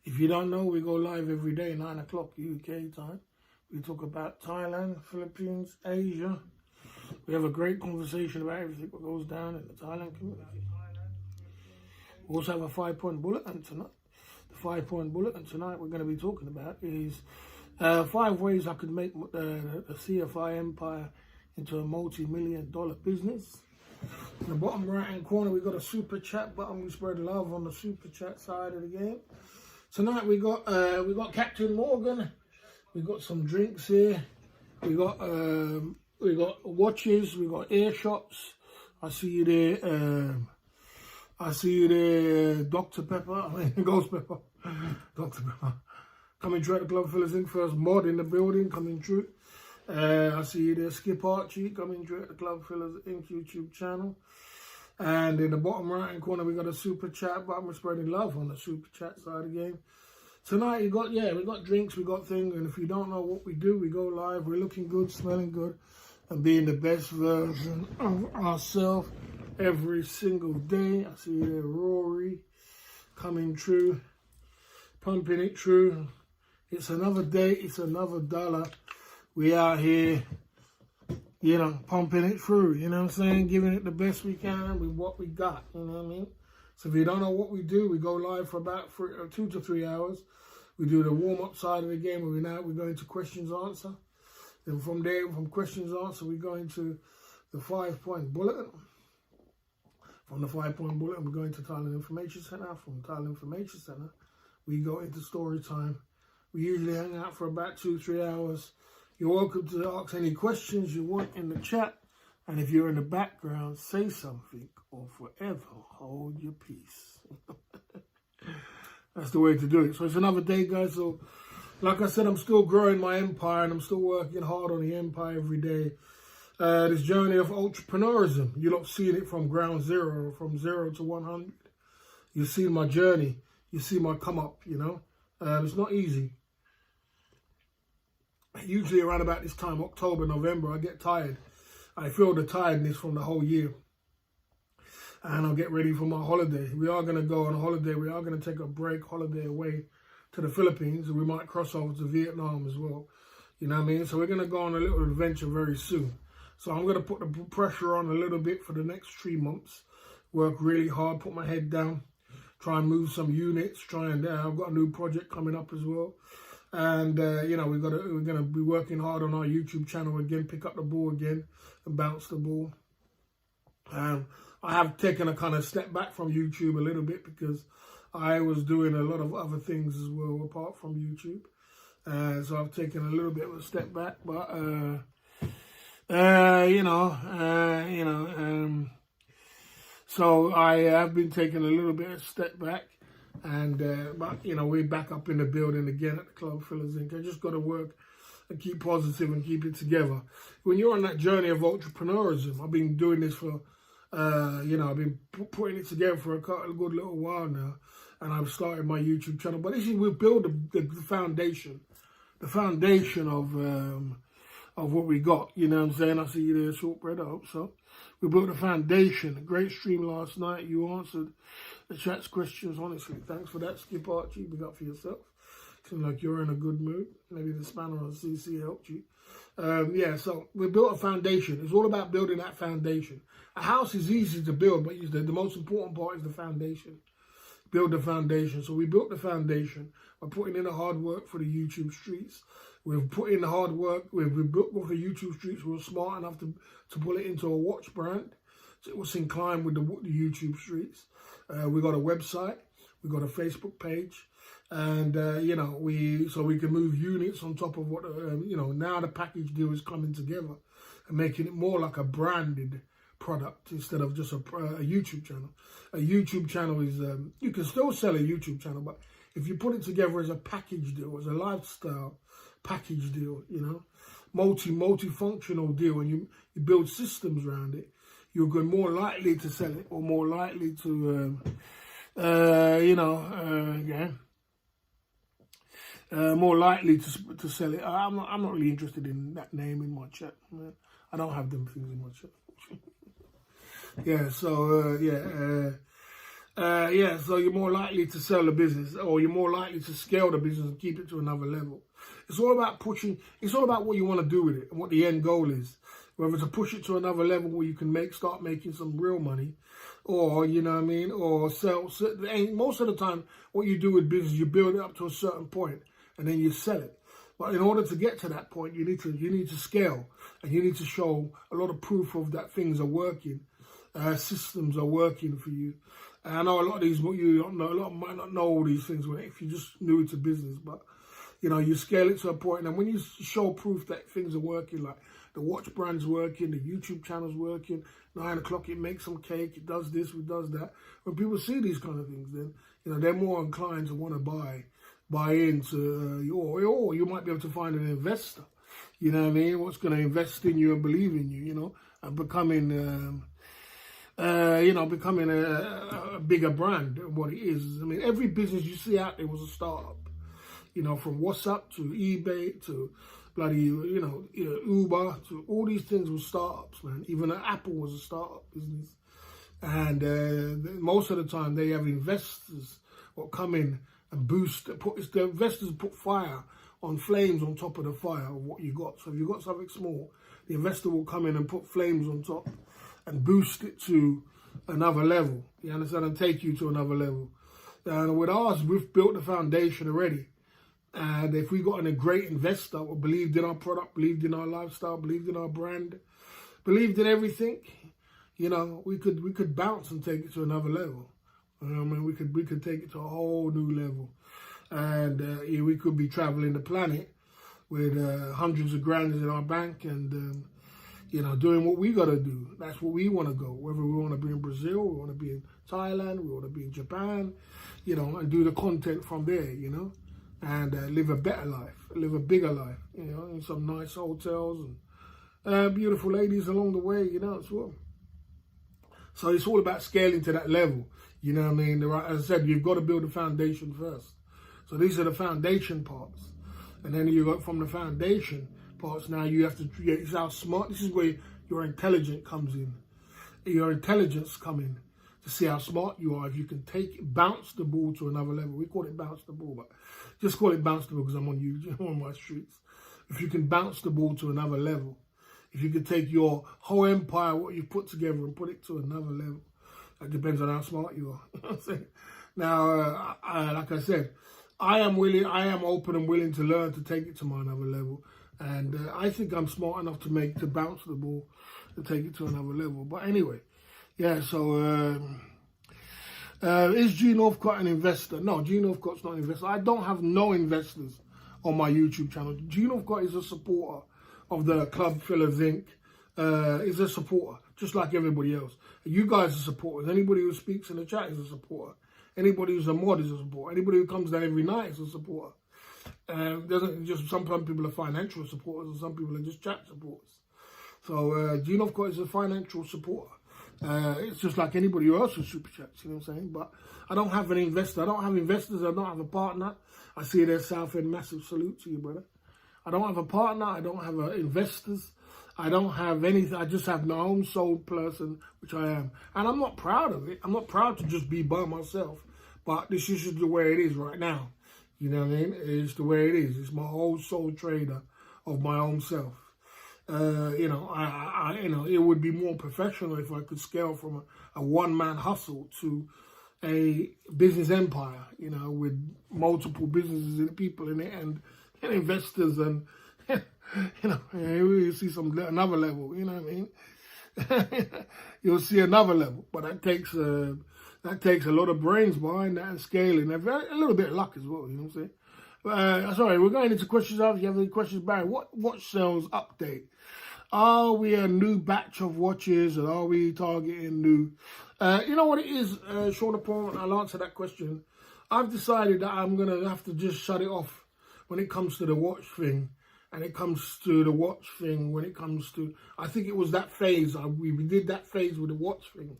If you don't know, we go live every day, 9 o'clock UK time. We talk about Thailand, Philippines, Asia. We have a great conversation about everything that goes down in the Thailand community. We also have a 5-point bulletin tonight. The 5-point bulletin tonight we're going to be talking about is 5 ways I could make the CFI empire into a multi-million-dollar business. In the bottom right-hand corner, we got a super chat button. We spread love on the super chat side of the game. Tonight we got Captain Morgan. We got some drinks here. We got watches. We got ear shots. I see you there. Dr. Pepper. Ghost Pepper. Dr. Pepper. Coming through at the Club Fellas Inc. First mod in the building. Coming through. I see you there, Skip Archie. Coming through at the Club Fellas Inc. YouTube channel. And in the bottom right hand corner, we got a super chat button. We're spreading love on the super chat side of the game. Tonight, we got drinks, we got things. And if you don't know what we do, we go live. We're looking good, smelling good, and being the best version of ourselves every single day. I see you there, Rory, coming through, pumping it through. It's another day, it's another dollar. We out here, pumping it through, you know what I'm saying? Giving it the best we can with what we got, you know what I mean? So if you don't know what we do, we go live for about 2 to 3 hours. We do the warm-up side of the game, where we go into questions, answer. Then from there, from questions, answer, we go into the 5-point bulletin. From the 5-point bulletin, we go into Thailand Information Center. From Thailand Information Center, we go into story time. We usually hang out for about 2 to 3 hours. You're welcome to ask any questions you want in the chat. And if you're in the background, say something or forever hold your peace. That's the way to do it. So it's another day, guys. So like I said, I'm still growing my empire and I'm still working hard on the empire every day. This journey of entrepreneurism, you're not seeing it from ground zero, from 0 to 100. You see my journey. You see my come up, It's not easy. Usually around about this time, October, November, I get tired. I feel the tiredness from the whole year. And I'll get ready for my holiday. We are going to go on a holiday. We are going to take a holiday away to the Philippines. And we might cross over to Vietnam as well. You know what I mean? So we're going to go on a little adventure very soon. So I'm going to put the pressure on a little bit for the next 3 months. Work really hard, put my head down. Try and move some units. I've got a new project coming up as well. And, we're going to be working hard on our YouTube channel again, pick up the ball again and bounce the ball. I have taken a kind of step back from YouTube a little bit because I was doing a lot of other things as well apart from YouTube. So I've taken a little bit of a step back, but, so I have been taking a little bit of step back. And, we're back up in the building again at the Club Fellas Inc. I just got to work and keep positive and keep it together. When you're on that journey of entrepreneurism, I've been doing this for, I've been putting it together for a good little while now. And I've started my YouTube channel. But we build the foundation. The foundation of what we got. You know what I'm saying? I see you there, Shortbread. I hope so. We built a foundation. A great stream last night. You answered the chat's questions, honestly. Thanks for that, Skip Archie. Big up for yourself. Seems like you're in a good mood. Maybe the spanner on CC helped you. So we built a foundation. It's all about building that foundation. A house is easy to build, but the most important part is the foundation. Build the foundation. So we built the foundation by putting in the hard work for the YouTube streets. We've put in the hard work. We've built for the YouTube streets. We were smart enough to pull it into a watch brand. So it was inclined with the YouTube streets. We got a website. We got a Facebook page. And, so we can move units on top of what, now the package deal is coming together and making it more like a branded product instead of just a YouTube channel. A YouTube channel is, you can still sell a YouTube channel, but if you put it together as a package deal, as a lifestyle package deal, multi-functional deal, and you build systems around it, you're more likely to sell it or more likely to, more likely to sell it. I'm not really interested in that name in my chat. I don't have them things in my chat. Yeah, so you're more likely to sell the business, or you're more likely to scale the business and keep it to another level. It's all about pushing. It's all about what you want to do with it and what the end goal is. Whether to push it to another level where you can start making some real money, or you know what I mean, or sell. And most of the time, what you do with business, you build it up to a certain point and then you sell it. But in order to get to that point, you need to scale, and you need to show a lot of proof of that things are working, systems are working for you. And I know a lot of these, you don't know, a lot might not know all these things if you're just new to business, but you know, you scale it to a point, and when you show proof that things are working, like the watch brand's working, the YouTube channel's working, 9 o'clock it makes some cake, it does this, it does that. When people see these kind of things, then you know they're more inclined to want to buy into or you might be able to find an investor, you know what I mean, what's going to invest in you and believe in you, you know, and becoming a bigger brand than what it is. I mean, every business you see out there was a startup, you know, from WhatsApp to eBay to bloody, Uber, to all these things were startups, man. Even Apple was a startup business. And most of the time they have investors what come in and boost, the investors put fire on flames on top of the fire of what you got. So if you got something small, the investor will come in and put flames on top and boost it to another level. You understand? And take you to another level. And with ours, we've built the foundation already. And if we got a great investor who believed in our product, believed in our lifestyle, believed in our brand, believed in everything, you know, we could bounce and take it to another level. I mean, we could take it to a whole new level, and we could be traveling the planet with hundreds of grand in our bank, and you know, doing what we gotta do. That's what we want to go. Whether we want to be in Brazil, we want to be in Thailand, we want to be in Japan, you know, and do the content from there, you know, and live a better life, live a bigger life, you know, in some nice hotels and beautiful ladies along the way, you know, as well. So it's all about scaling to that level. You know what I mean? As I said, you've got to build a foundation first. So these are the foundation parts. And then you got from the foundation parts, now you have to create how smart. This is where your intelligence comes in. Your intelligence come in to see how smart you are. If you can bounce the ball to another level. We call it bounce the ball, but just call it bounce the ball because I'm on YouTube, on my streets. If you can bounce the ball to another level, if you could take your whole empire, what you've put together, and put it to another level. That depends on how smart you are. You know what I'm saying? Now, like I said, I am open and willing to learn to take it to my another level. And I think I'm smart enough to bounce the ball and take it to another level. But anyway, yeah, so is G Northcott an investor? No, G Northcott's not an investor. I don't have no investors on my YouTube channel. G Northcott is a supporter of the Club Fillers Inc. Is a supporter, just like everybody else. You guys are supporters. Anybody who speaks in the chat is a supporter. Anybody who's a mod is a supporter. Anybody who comes down every night is a supporter. Sometimes people are financial supporters and some people are just chat supporters. So G Northcott is a financial supporter. It's just like anybody else who super chats, you know what I'm saying? But I don't have an investor. I don't have investors. I don't have a partner. I see there, Southend, massive salute to you, brother. I don't have a partner. I don't have investors. I don't have anything. I just have my own soul person, which I am. And I'm not proud of it. I'm not proud to just be by myself. But this is just the way it is right now. You know what I mean? It's the way it is. It's my whole soul trader of my own self. You know, it would be more professional if I could scale from a one-man hustle to a business empire, you know, with multiple businesses and people in it and investors and, you know, you see another level, you know what I mean? You'll see another level, but that takes a lot of brains behind that and scaling, a little bit of luck as well, you know what I'm saying? Sorry, we're going into questions now. If you have any questions, Barry, what watch sales update? Are we a new batch of watches, or are we targeting new? You know what it is, Sean Appointment, I'll answer that question. I've decided that I'm going to have to just shut it off when it comes to the watch thing. And it comes to the watch thing when it comes to, I think it was that phase, we did that phase with the watch thing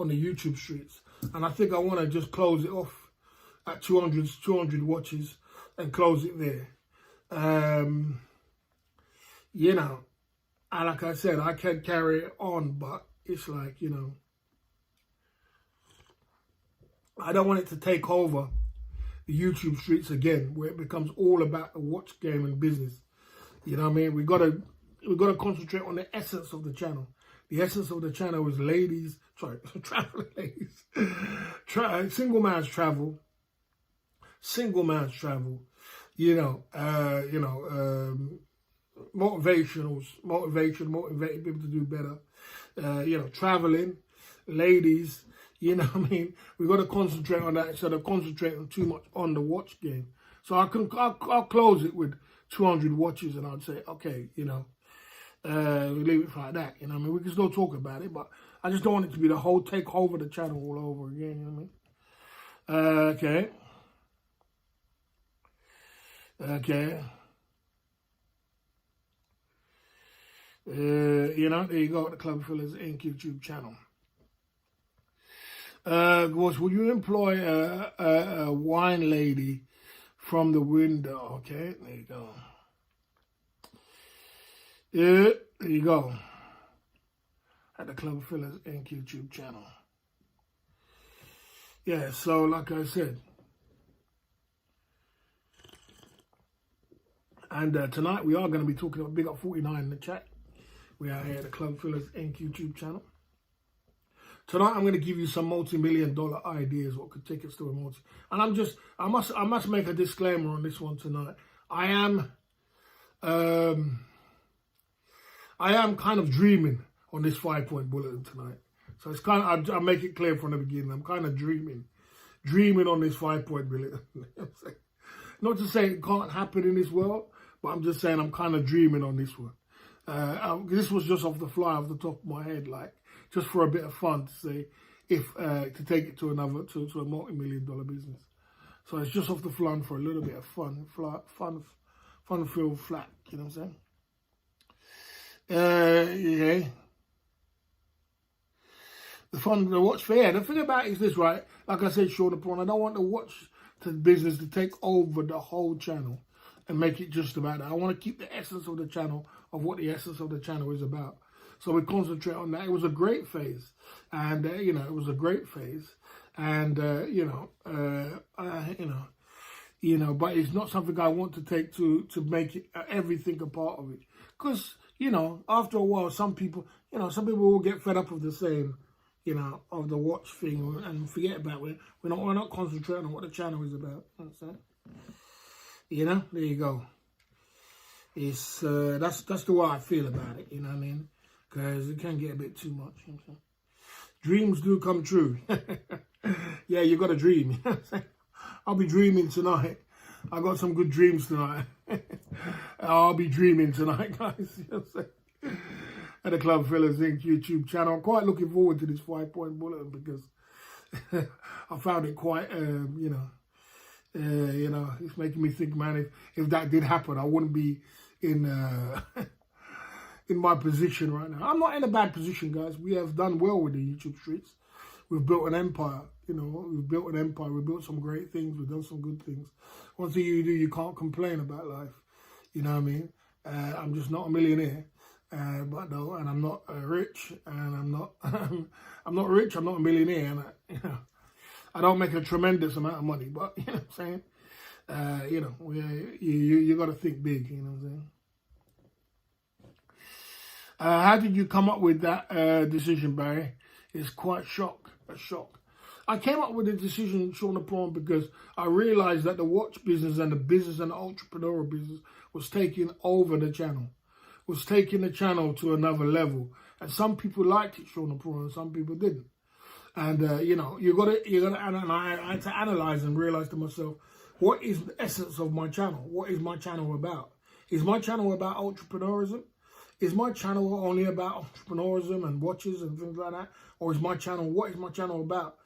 on the YouTube streets. And I think I want to just close it off at 200 watches and close it there. You know, and like I said, I can carry it on, but it's like, you know, I don't want it to take over the YouTube streets again, where it becomes all about the watch game and business. You know what I mean? We gotta concentrate on the essence of the channel. The essence of the channel is traveling ladies, single man's travel. Motivation, motivating people to do better. Traveling, ladies. You know what I mean? We got to concentrate on that instead of concentrating too much on the watch game. So I'll close it with 200 watches, and I'd say, okay, we leave it like that. You know what I mean? We can still talk about it, but I just don't want it to be the whole take over the channel all over again. You know what I mean? Okay. There you go, the Club Fillers Inc. YouTube channel. Will you employ a wine lady from the window? Okay, there you go. Yeah, there you go. At the Club Fillers Inc. YouTube channel. Yeah, so like I said. And tonight we are going to be talking about Big Up 49 in the chat. We are here at the Club Fillers Inc. YouTube channel. Tonight I'm going to give you some multi-million-dollar ideas what could take us to a multi. And I must make a disclaimer on this one tonight. I am kind of dreaming on this 5-point bulletin tonight. So it's kind of, I'll make it clear from the beginning. I'm kind of dreaming on this 5-point bulletin. Not to say it can't happen in this world, but I'm just saying I'm kind of dreaming on this one. This was just off the fly, off the top of my head, like just for a bit of fun to say, to take it to a multi-million-dollar business. So it's just off the fly for a little bit of fun filled flat. You know what I'm saying? The watch fair. The thing about it is this, right? Like I said, short upon, I don't want the watch business to take over the whole channel and make it just about that. I want to keep the essence of the channel, of what the essence of the channel is about. So we concentrate on that. It was a great phase, and it was a great phase, and but it's not something I want to take to make it everything a part of it, because after a while, some people will get fed up of the same, of the watch thing and forget about it. We're not concentrating on what the channel is about. There you go. It's that's the way I feel about it. You know what I mean? Because it can get a bit too much. Dreams do come true. Yeah, you got to dream. I'll be dreaming tonight. I got some good dreams tonight. I'll be dreaming tonight, guys. You know what I'm saying? At the Club Fillers Inc. YouTube channel. I'm quite looking forward to this 5-point bulletin because I found it quite, it's making me think, man, if that did happen, I wouldn't be in my position right now. I'm not in a bad position, guys. We have done well with the YouTube streets. We've built an empire, we've built an empire. We've built some great things. We've done some good things. One thing you do, you can't complain about life. You know what I mean? I'm just not a millionaire. And I'm not rich, and I'm not rich. I'm not a millionaire, and I don't make a tremendous amount of money. But you know what I'm saying, you got to think big. You know what I'm saying. How did you come up with that decision, Barry? It's quite a shock. I came up with the decision, Sean Prawn, because I realized that the watch business and the entrepreneurial business was taking over the channel. Was taking the channel to another level, and some people liked it, Sean Prawn, and some people didn't. And you gotta, and I had to analyze and realize to myself, what is the essence of my channel? What is my channel about? Is my channel about entrepreneurism? Is my channel only about entrepreneurism and watches and things like that, or is what is my channel about?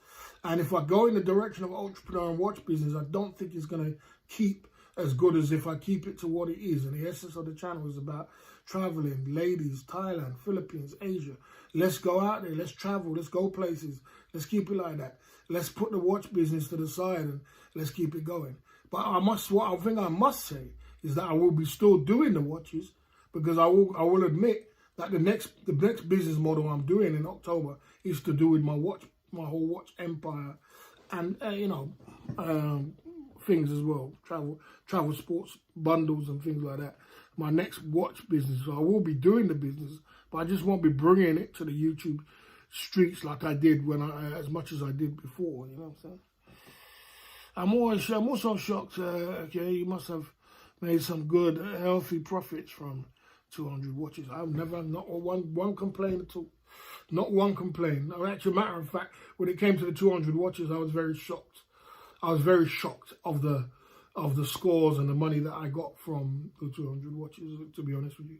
And if I go in the direction of entrepreneur and watch business, I don't think it's gonna keep as good as if I keep it to what it is. And the essence of the channel is about traveling, ladies, Thailand, Philippines, Asia. Let's go out there, let's travel, let's go places. Let's keep it like that. Let's put the watch business to the side and let's keep it going. But what I think I must say is that I will be still doing the watches, because I will admit that the next business model I'm doing in October is to do with my whole watch empire and things as well, travel sports bundles and things like that. My next watch business, so I will be doing the business, but I just won't be bringing it to the YouTube streets like I did as much as I did before. You know what I'm saying? I'm also shocked. Okay, you must have made some good, healthy profits from 200 watches. I've never, not one complaint at all. Not one complaint. Actually, matter of fact, when it came to the 200 watches, I was very shocked. I was very shocked of the scores and the money that I got from the 200 watches. To be honest with you,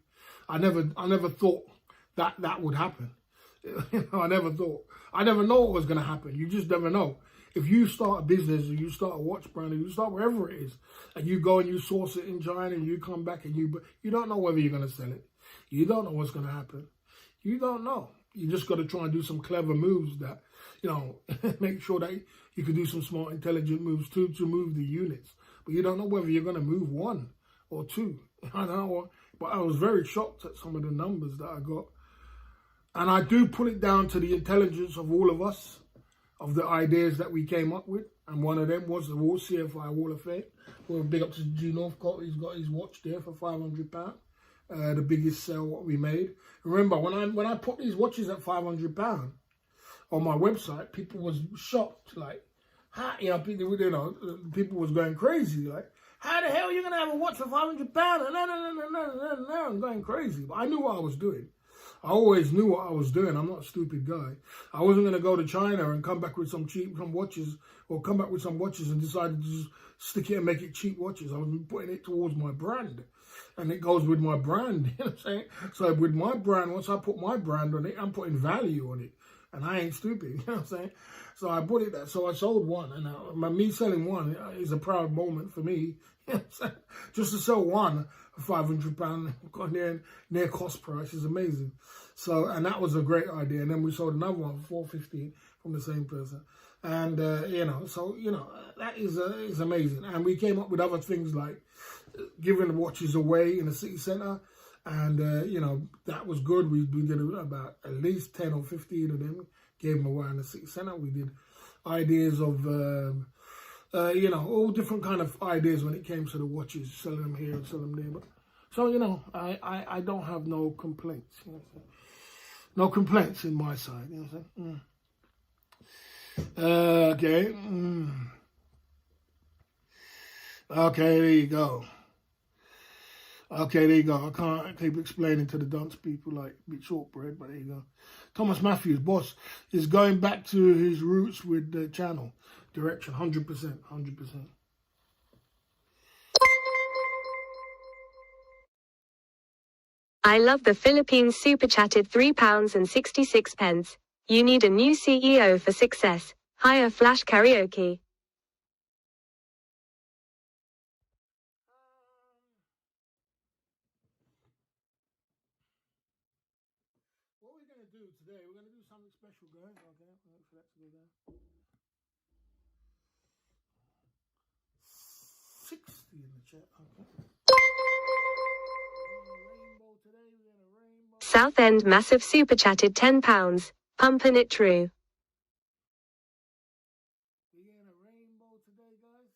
I never thought that would happen. I never thought. I never know what was going to happen. You just never know. If you start a business or you start a watch brand or you start wherever it is, and you go and you source it in China and you come back and you don't know whether you're going to sell it. You don't know what's going to happen. You don't know. You just got to try and do some clever moves that, make sure that you can do some smart, intelligent moves to move the units. But you don't know whether you're going to move one or two. I don't know. But I was very shocked at some of the numbers that I got. And I do put it down to the intelligence of all of us, of the ideas that we came up with. And one of them was the CFI Wall of Fame. Well, big up to G Northcote. He's got his watch there for £500. The biggest sale what we made. Remember, when I put these watches at £500 on my website, people was shocked. Like, people was going crazy. Like, how the hell are you going to have a watch for £500? No, I'm going crazy. But I knew what I was doing. I always knew what I was doing. I'm not a stupid guy. I wasn't going to go to China and come back with some watches, or come back with some watches and decide to just stick it and make it cheap watches. I was putting it towards my brand. And it goes with my brand, you know what I'm saying? So with my brand, once I put my brand on it, I'm putting value on it. And I ain't stupid, you know what I'm saying? So I put it there. So I sold one. And me selling one is a proud moment for me. You know what I'm saying? Just to sell one for £500 near cost price is amazing. So, and that was a great idea. And then we sold another one for $4.50 from the same person. And, that is amazing. And we came up with other things like giving the watches away in the city centre. And, that was good. We did about at least 10 or 15 of them, gave them away in the city centre. We did ideas of, all different kind of ideas when it came to the watches, selling them here and selling them there. But, so, I don't have no complaints. You know, no complaints in my side. You know what I'm saying? Okay. Okay, there you go. Okay, there you go. I can't keep explaining to the dunce people like a bit shortbread, but there you go. Thomas Matthews, boss, is going back to his roots with the channel direction, 100%, 100%. I love the Philippines super chatted £3.66. You need a new CEO for success. Hire Flash Karaoke. What we're going to do today, we're going to do something special, guys. Okay, wait for that to go down. 60 in the chat, okay. Southend Massive super chatted £10. Pumpin' it true. We're getting a rainbow today, guys.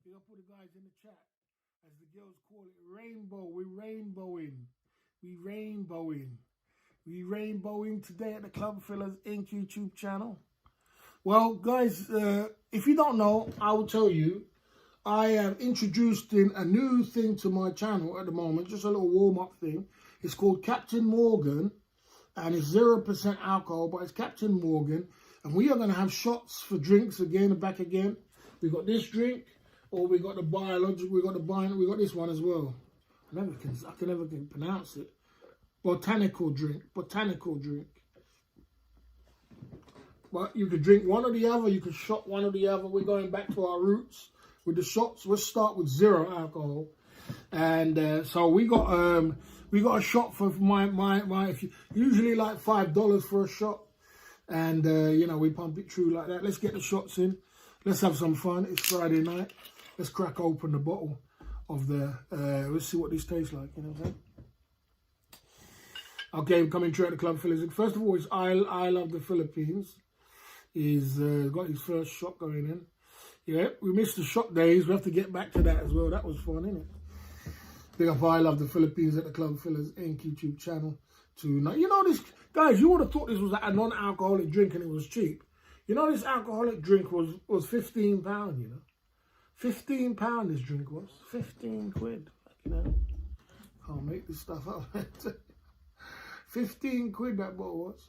We're going to put the guys in the chat. As the girls call it, rainbow. We're rainbowing. We rainbowing. We rainbowing today at the Club Fillers Inc. YouTube channel. Well, guys, if you don't know, I will tell you. I have introduced in a new thing to my channel at the moment, just a little warm-up thing. It's called Captain Morgan, and it's 0% alcohol, but it's Captain Morgan. And we are going to have shots for drinks again and back again. We got this drink, or we got the biological, we got this one as well. I can never pronounce it. Botanical drink. But you could drink one or the other, you could shot one or the other. We're going back to our roots with the shots. We'll start with 0 alcohol. And so we got a shot for my if you, usually like $5 for a shot. And we pump it through like that. Let's get the shots in. Let's have some fun. It's Friday night. Let's crack open the bottle of the let's see what this tastes like, you know what I'm saying? Okay, coming true at the Club Philippines. First of all, it's I Love the Philippines. He's got his first shot going in. Yeah, we missed the shot days. We have to get back to that as well. That was fun, innit? Big up I Love the Philippines at the Club Philippines Inc. YouTube channel. You know this, guys, you would have thought this was a non-alcoholic drink and it was cheap. You know this alcoholic drink was £15, you know. £15 this drink was. 15 quid. You know. Can't make this stuff up. 15 quid that bottle was.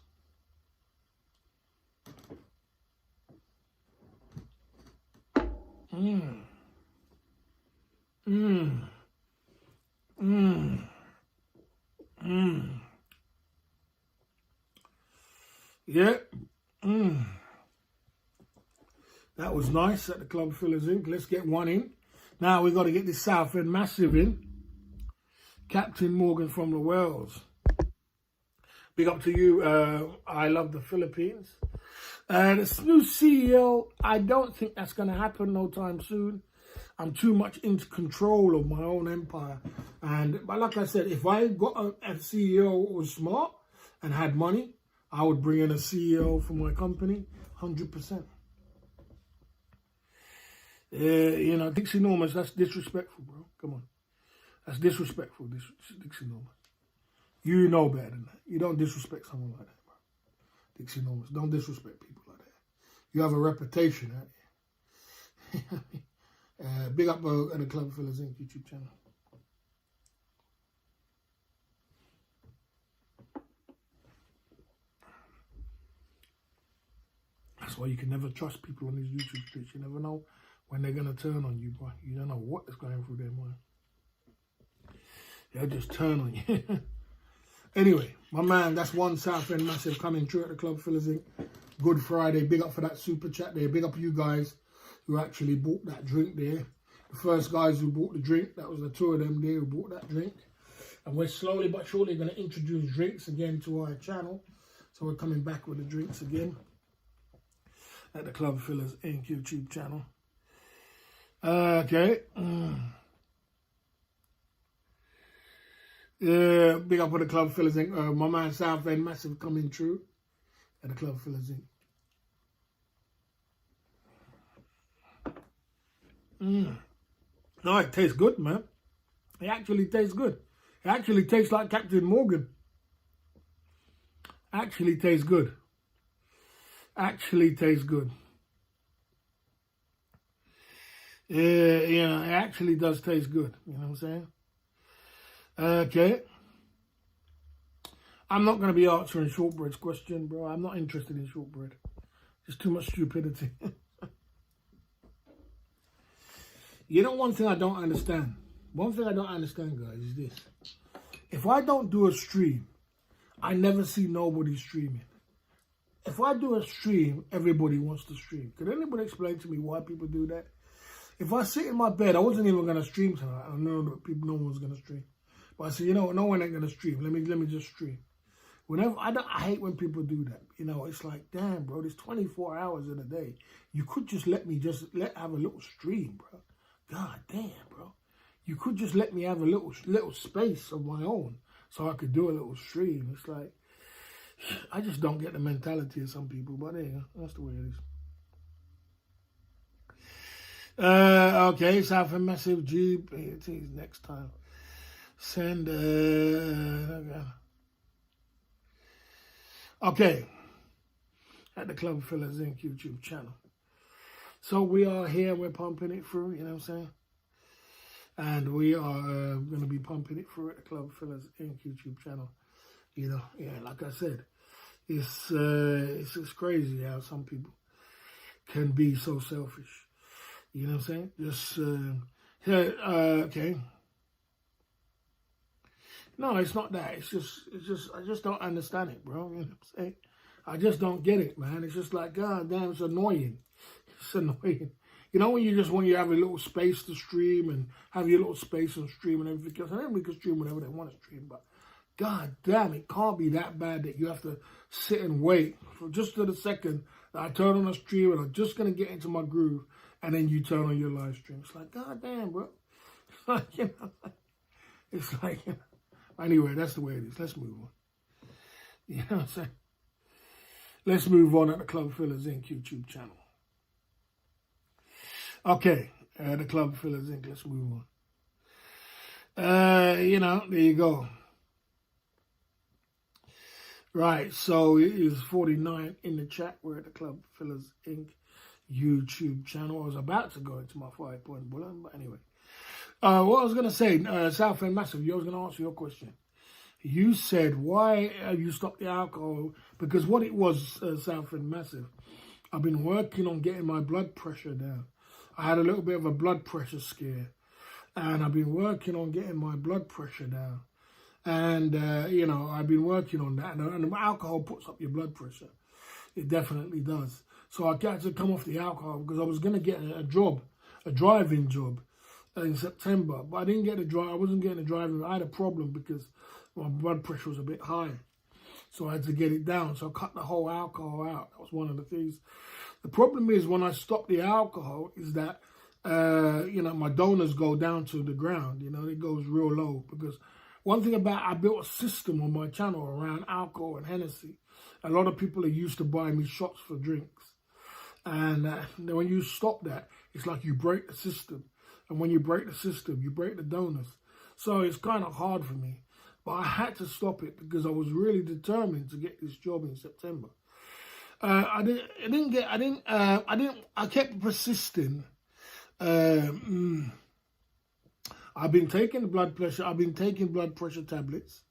Mmm. Mmm. Mmm. Mmm. Yeah. Mmm. That was nice at the Club Fillers Inc. Let's get one in. Now we've got to get this Southend Massive in. Captain Morgan from the Wells. Big up to you. I Love the Philippines. This new CEO, I don't think that's going to happen no time soon. I'm too much into control of my own empire. But like I said, if I got a CEO who was smart and had money, I would bring in a CEO for my company, 100%. You know, Dixie Normans, that's disrespectful, bro. Come on. That's disrespectful, Dixie Normans. You know better than that. You don't disrespect someone like that, bro. Dixie Normans, don't disrespect people like that. You have a reputation out here. Big up at the Club Fillers Inc. YouTube channel. That's why you can never trust people on these YouTube streets. You never know when they're going to turn on you, boy. You don't know what is going through their mind. They'll just turn on you. Anyway, my man, that's one Southend Massive coming true at the Club Fillers Inc. Good Friday. Big up for that super chat there. Big up you guys who actually bought that drink there. The first guys who bought the drink, that was the two of them there who bought that drink. And we're slowly but surely going to introduce drinks again to our channel. So we're coming back with the drinks again at the Club Fillers Inc. YouTube channel. Okay. Yeah, big up for the Club Fillers Inc. My man Southend Massive coming true at the Club Fillers Inc. No, it tastes good, man. It actually tastes good. It actually tastes like Captain Morgan. Actually tastes good. Actually tastes good. Yeah, you know, it actually does taste good. You know what I'm saying? Okay. I'm not going to be answering Shortbread's question, bro. I'm not interested in Shortbread. There's too much stupidity. You know, one thing I don't understand. One thing I don't understand, guys, is this. If I don't do a stream, I never see nobody streaming. If I do a stream, everybody wants to stream. Could anybody explain to me why people do that? If I sit in my bed, I wasn't even going to stream tonight. I know that no one's going to stream. But I said, you know what, no one ain't going to stream. Let me just stream. Whenever I hate when people do that. You know, it's like, damn, bro, there's 24 hours in a day. You could just let me have a little stream, bro. God damn, bro. You could just let me have a little space of my own so I could do a little stream. It's like, I just don't get the mentality of some people, but there you go. That's the way it is. Okay, Southend Massive G. Next time. Send, okay. At the Club Fillers Inc. YouTube channel. So we are here, we're pumping it through, you know what I'm saying? And we are going to be pumping it through at the Club Fillers Inc. YouTube channel. You know, yeah, like I said, it's just crazy how some people can be so selfish. You know what I'm saying? Just, okay. No, it's not that. It's just, I just don't understand it, bro. You know what I'm saying? I just don't get it, man. It's just like, God damn, it's annoying. It's annoying. You know, when you have a little space to stream and have your little space and stream and everything else. And everybody can stream whenever they want to stream, but God damn, it can't be that bad that you have to sit and wait for just to the second that I turn on a stream and I'm just going to get into my groove and then you turn on your live stream. It's like, God damn, bro. It's like, you know, it's like, you know. Anyway, that's the way it is. Let's move on. You know what I'm saying? Let's move on at the Club Fillers Inc. YouTube channel. Okay, the Club Fillers Inc. Let's move on. There you go. Right, so it is 49 in the chat. We're at the Club Fillers Inc. YouTube channel. I was about to go into my 5-point bulletin, but anyway. What I was going to say, Southend Massive, I was going to answer your question. You said, why have you stopped the alcohol? Because what it was, Southend Massive, I've been working on getting my blood pressure down. I had a little bit of a blood pressure scare, and I've been working on getting my blood pressure down. And, I've been working on that. And alcohol puts up your blood pressure. It definitely does. So I got to come off the alcohol because I was going to get a driving job in September. But I didn't get I wasn't getting a driving. I had a problem because my blood pressure was a bit high. So I had to get it down. So I cut the whole alcohol out. That was one of the things. The problem is when I stop the alcohol is that, my donors go down to the ground. It goes real low because one thing I built a system on my channel around alcohol and Hennessy. A lot of people are used to buying me shots for drinks. And when you stop that, it's like you break the system. And when you break the system, you break the donors. So it's kind of hard for me. But I had to stop it because I was really determined to get this job in September. I kept persisting. I've been taking blood pressure tablets.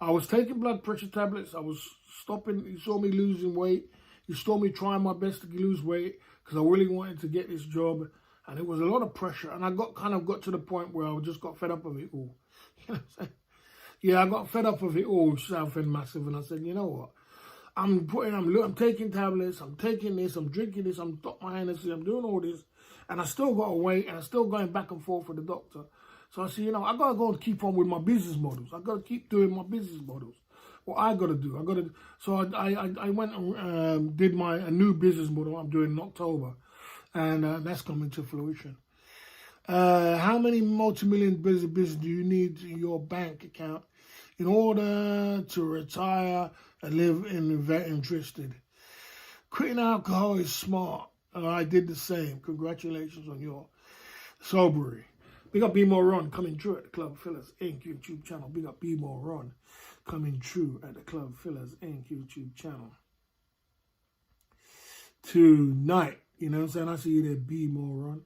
I was taking blood pressure tablets. I was stopping. You saw me losing weight. You saw me trying my best to lose weight because I really wanted to get this job. And it was a lot of pressure. And I got to the point where I just got fed up of it all. You know what I'm saying? Yeah, I got fed up of it all, Southend Massive. And I said, you know what? I'm taking tablets. I'm taking this. I'm drinking this. I'm stopping my Hennessy. I'm doing all this. And I still got to wait. And I'm still going back and forth with the doctor. So I said, I got to go and keep on with my business models. I got to keep doing my business models. What I got to do. So I went and did a new business model I'm doing in October. And that's coming to fruition. How many multi-million business do you need in your bank account in order to retire and live in the interested? Quitting alcohol is smart. I did the same. Congratulations on your Sobriety. Big up Be More Ron coming true at the Club Fillers Inc. YouTube channel. Big up Be More Ron coming true at the Club Fillers Inc. YouTube channel. Tonight, you know what I'm saying? I see you there, Be More Ron.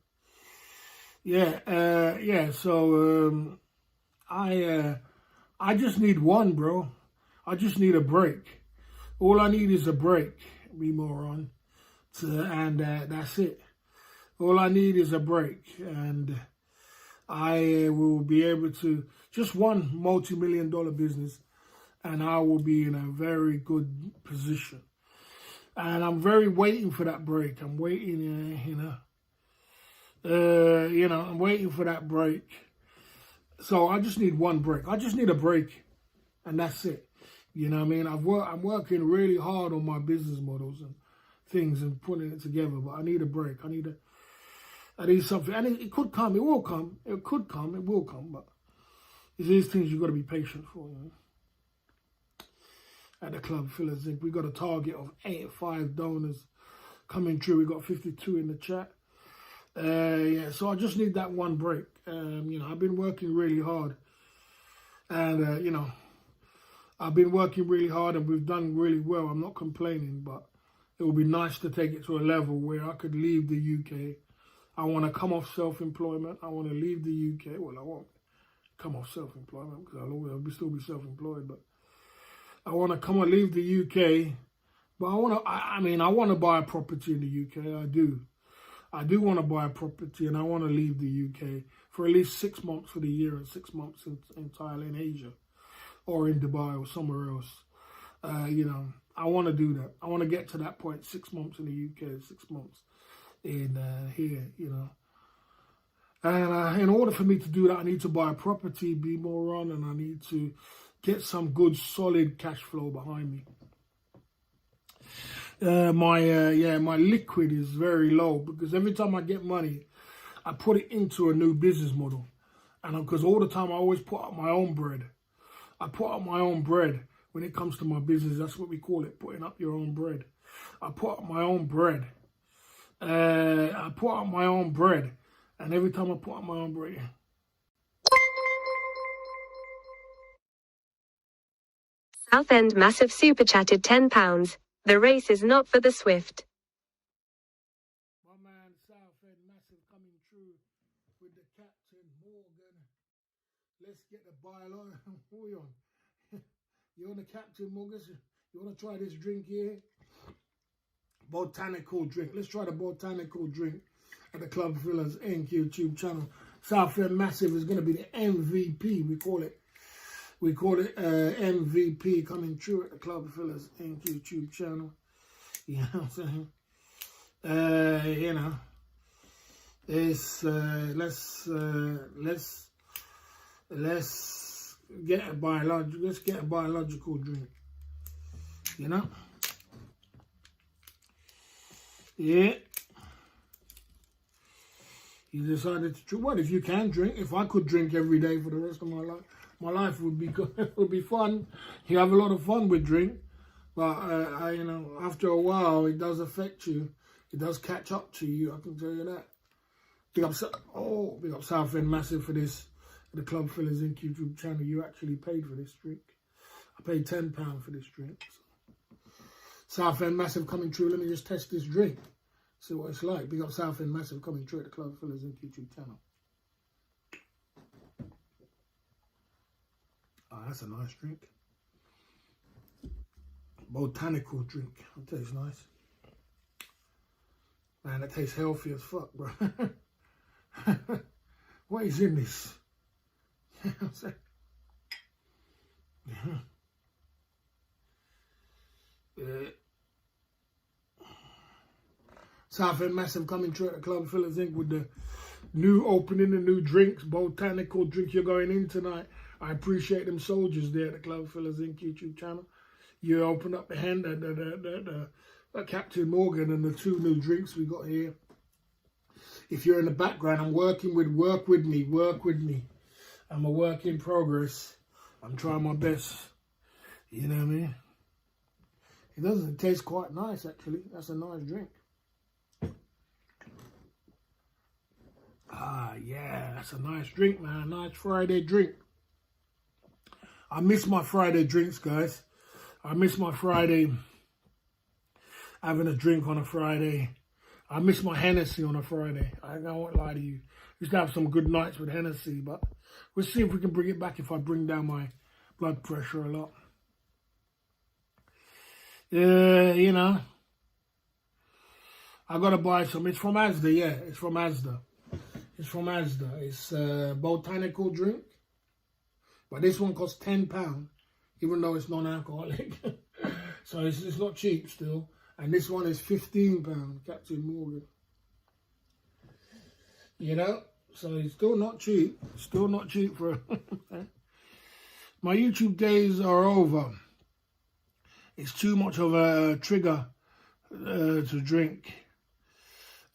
So I just need one, bro. I just need a break. All I need is a break, Be More Ron. And that's it. All I need is a break. And I will be able to, just one multi-million-dollar business, and I will be in a very good position. And I'm very waiting for that break. I'm waiting, I'm waiting for that break. So I just need one break. I just need a break, and that's it. You know what I mean? I'm working really hard on my business models and things and putting it together, but I need a break. I need something. And it could come. It will come. It could come. It will come. But it's these things you've got to be patient for. At the Club Fillers Inc. We got a target of 85 donors coming true. We got 52 in the chat. So I just need that one break. I've been working really hard. And, I've been working really hard and we've done really well. I'm not complaining, but it would be nice to take it to a level where I could leave the UK. I want to come off self-employment. I want to leave the UK. Well, I won't come off self-employment because I'll still be self-employed, but I want to come and leave the UK, but I want to buy a property in the UK. I do want to buy a property, and I want to leave the UK for at least 6 months for the year and 6 months in Thailand, Asia, or in Dubai or somewhere else. I want to do that. I want to get to that point, 6 months in the UK, 6 months in here, And in order for me to do that, I need to buy a property, Be More Ron, and I need to get some good, solid cash flow behind me. My liquid is very low because every time I get money, I put it into a new business model. And because all the time I always put up my own bread. I put up my own bread when it comes to my business. That's what we call it, putting up your own bread. I put up my own bread. I put up my own bread. And every time I put up my own bread, Southend Massive super chatted £10. The race is not for the swift. my man Southend Massive coming through with the Captain Morgan. Let's get the byline. What are you on? You on the Captain Morgan? You want to try this drink here? Botanical drink. Let's try the Botanical drink at the Club Villas Inc. YouTube channel. Southend Massive is going to be the MVP. We call it MVP coming true at the Club Villas Inc. YouTube channel. You know what I'm saying? You know, it's let's get a biological drink. You know? Yeah. You decided to drink. What if you can drink? If I could drink every day for the rest of my life would be good. Would be fun. You have a lot of fun with drink, but you know, after a while, it does affect you. It does catch up to you. I can tell you that. Big up Southend Massive for this. The Club Villas Inc. YouTube channel. You actually paid for this drink. I paid £10 for this drink. So. Southend Massive coming true. Let me just test this drink. See what it's like. Big up Southend Massive coming true at the Club Villas Inc. YouTube channel. Oh, that's a nice drink. Botanical drink. I'll tell you, it's nice. Man, it tastes healthy as fuck, bro. What is in this? You know what I'm saying? Yeah. Southend Massive coming true at the Club Villas Inc. with the new opening, the new drinks, Botanical drink you're going in tonight. I appreciate them soldiers there at the Club Villas Inc. YouTube channel. You open up the hand, the Captain Morgan and the two new drinks we got here. If you're in the background, I'm working with work with me. I'm a work in progress. I'm trying my best. You know what I mean? It doesn't taste quite nice, actually. That's a nice drink. Ah, yeah, that's a nice drink, man. A nice Friday drink. I miss my Friday drinks, guys. I miss my Friday having a drink on a Friday. I miss my Hennessy on a Friday. I won't lie to you. Used to have some good nights with Hennessy, but we'll see if we can bring it back if I bring down my blood pressure a lot. You know, I gotta buy some. It's from Asda, yeah. It's from Asda. It's a Botanical drink. But this one costs £10, even though it's non-alcoholic. So it's not cheap still. And this one is £15, Captain Morgan. You know? So it's still not cheap. Still not cheap for... My YouTube days are over. It's too much of a trigger to drink.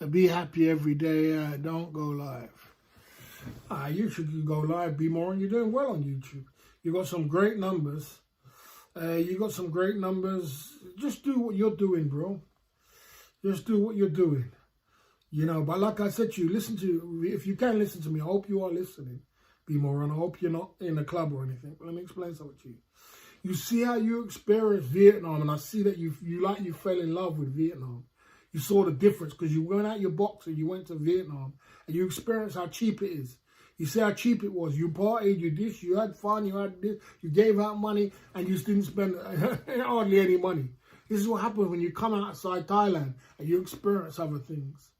Be happy every day. Don't go live. You should go live, be more, and you're doing well on YouTube. You got some great numbers. Just do what you're doing, bro. Just do what you're doing. You know, but like I said to you, if you can listen to me, I hope you are listening, be more, and I hope you're not in a club or anything. But let me explain something to you. You see how you experienced Vietnam, and I see that you fell in love with Vietnam. You saw the difference because you went out your box and you went to Vietnam and you experienced how cheap it is. You see how cheap it was. You partied, you had fun, you had this, you gave out money and you didn't spend hardly any money. This is what happens when you come outside Thailand and you experience other things.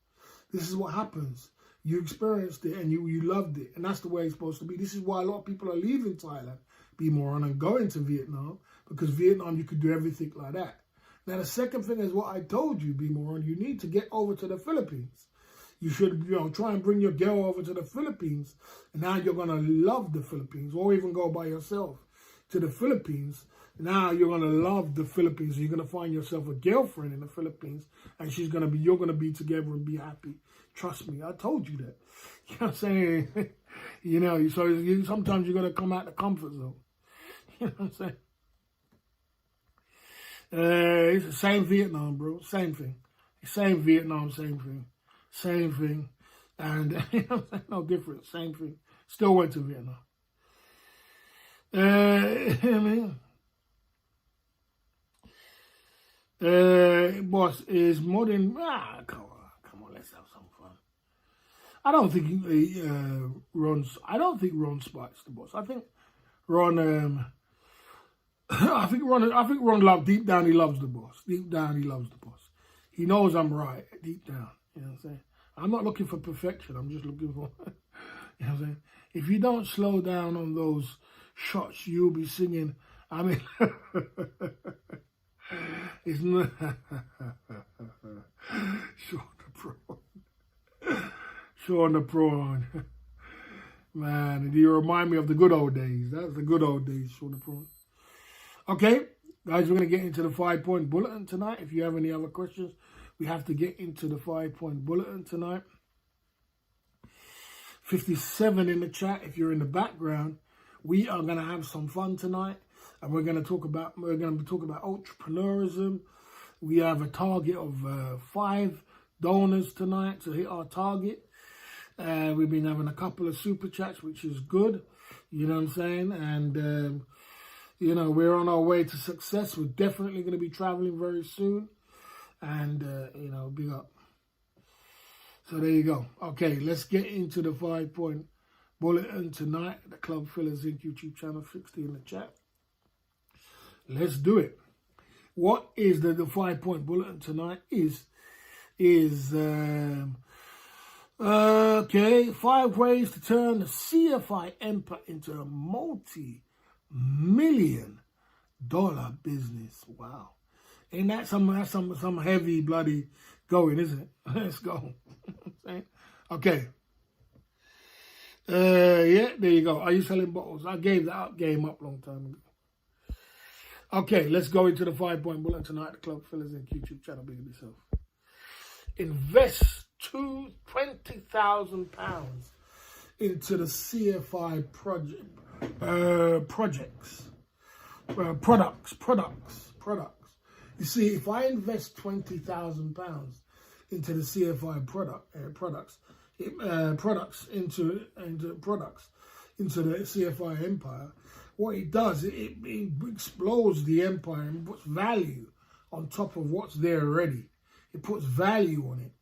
This is what happens. You experienced it and you loved it. And that's the way it's supposed to be. This is why a lot of people are leaving Thailand, be more on, and going to Vietnam, because Vietnam, you could do everything like that. Now, the second thing is what I told you, be more on. You need to get over to the Philippines. You should, try and bring your girl over to the Philippines. And now you're going to love the Philippines, or even go by yourself to the Philippines. Now you're going to love the Philippines. You're going to find yourself a girlfriend in the Philippines, and you're going to be together and be happy. Trust me, I told you that. You know what I'm saying? So sometimes you're going to come out the comfort zone. You know what I'm saying? It's the same Vietnam, bro. Same thing. Same Vietnam, same thing. Same thing. And you know, no difference. Same thing. Still went to Vietnam. I mean, boss is more than come on, let's have some fun. I don't think Ron spikes the boss. I think Ron I think Ron love deep down he loves the boss. Deep down he loves the boss. He knows I'm right deep down. You know what I'm saying? I'm not looking for perfection. I'm just looking for you know what I'm saying? If you don't slow down on those shots, you'll be singing. I mean, it's not Sean the prawn. Man, you remind me of the good old days. That's the good old days, Sean the prawn. Okay, guys, we're going to get into the 5-point bulletin tonight. If you have any other questions, we have to get into the 5-point bulletin tonight. 57 in the chat. If you're in the background, we are going to have some fun tonight, and we're going to talk about entrepreneurism. We have a target of 5 donors tonight to hit our target. We've been having a couple of super chats, which is good. You know what I'm saying? And you know, we're on our way to success. We're definitely going to be traveling very soon, and you know, big up. So there you go. Okay, let's get into the 5-point bulletin tonight. The Club Fillers Inc. YouTube channel, 60 in the chat. Let's do it. What is the 5-point bulletin tonight? Okay, 5 ways to turn the CFI empire into a multi-million-dollar business. Wow. Ain't that some heavy bloody going, isn't it? Let's go. Okay. Yeah, there you go. Are you selling bottles? I gave that game up long time ago. Okay, let's go into the 5-point bulletin tonight. The Club Fillers Inc. YouTube channel. Big up yourself. Invest £20,000 into the CFI products. You see, if I invest £20,000 into the CFI products into the CFI empire, what it does, it explodes the empire and puts value on top of what's there already. It puts value on it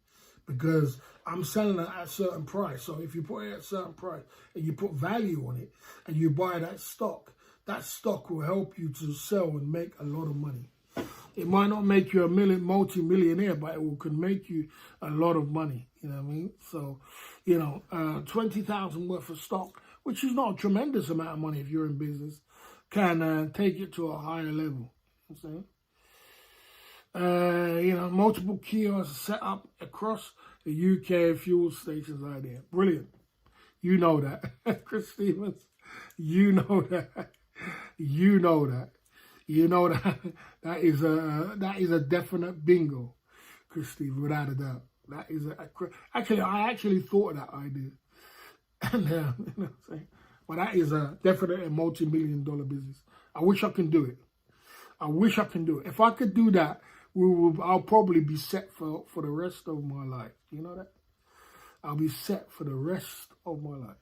because I'm selling it at a certain price. So if you put it at a certain price and you put value on it and you buy that stock will help you to sell and make a lot of money. It might not make you a multi-millionaire, but it can make you a lot of money. You know what I mean? So, you know, 20,000 worth of stock, which is not a tremendous amount of money if you're in business, can take it to a higher level. You know what I'm saying? You know, multiple kiosks set up across the UK fuel stations idea. Brilliant. You know that. Chris Stevens, you know that. You know that. You know that. That is a definite bingo, Chris Stevens, without a doubt. That is I actually thought of that idea. And you know what I'm saying? But that is a definite multi-million-dollar business. I wish I can do it. I wish I can do it. If I could do that, I'll probably be set for the rest of my life. You know that? I'll be set for the rest of my life.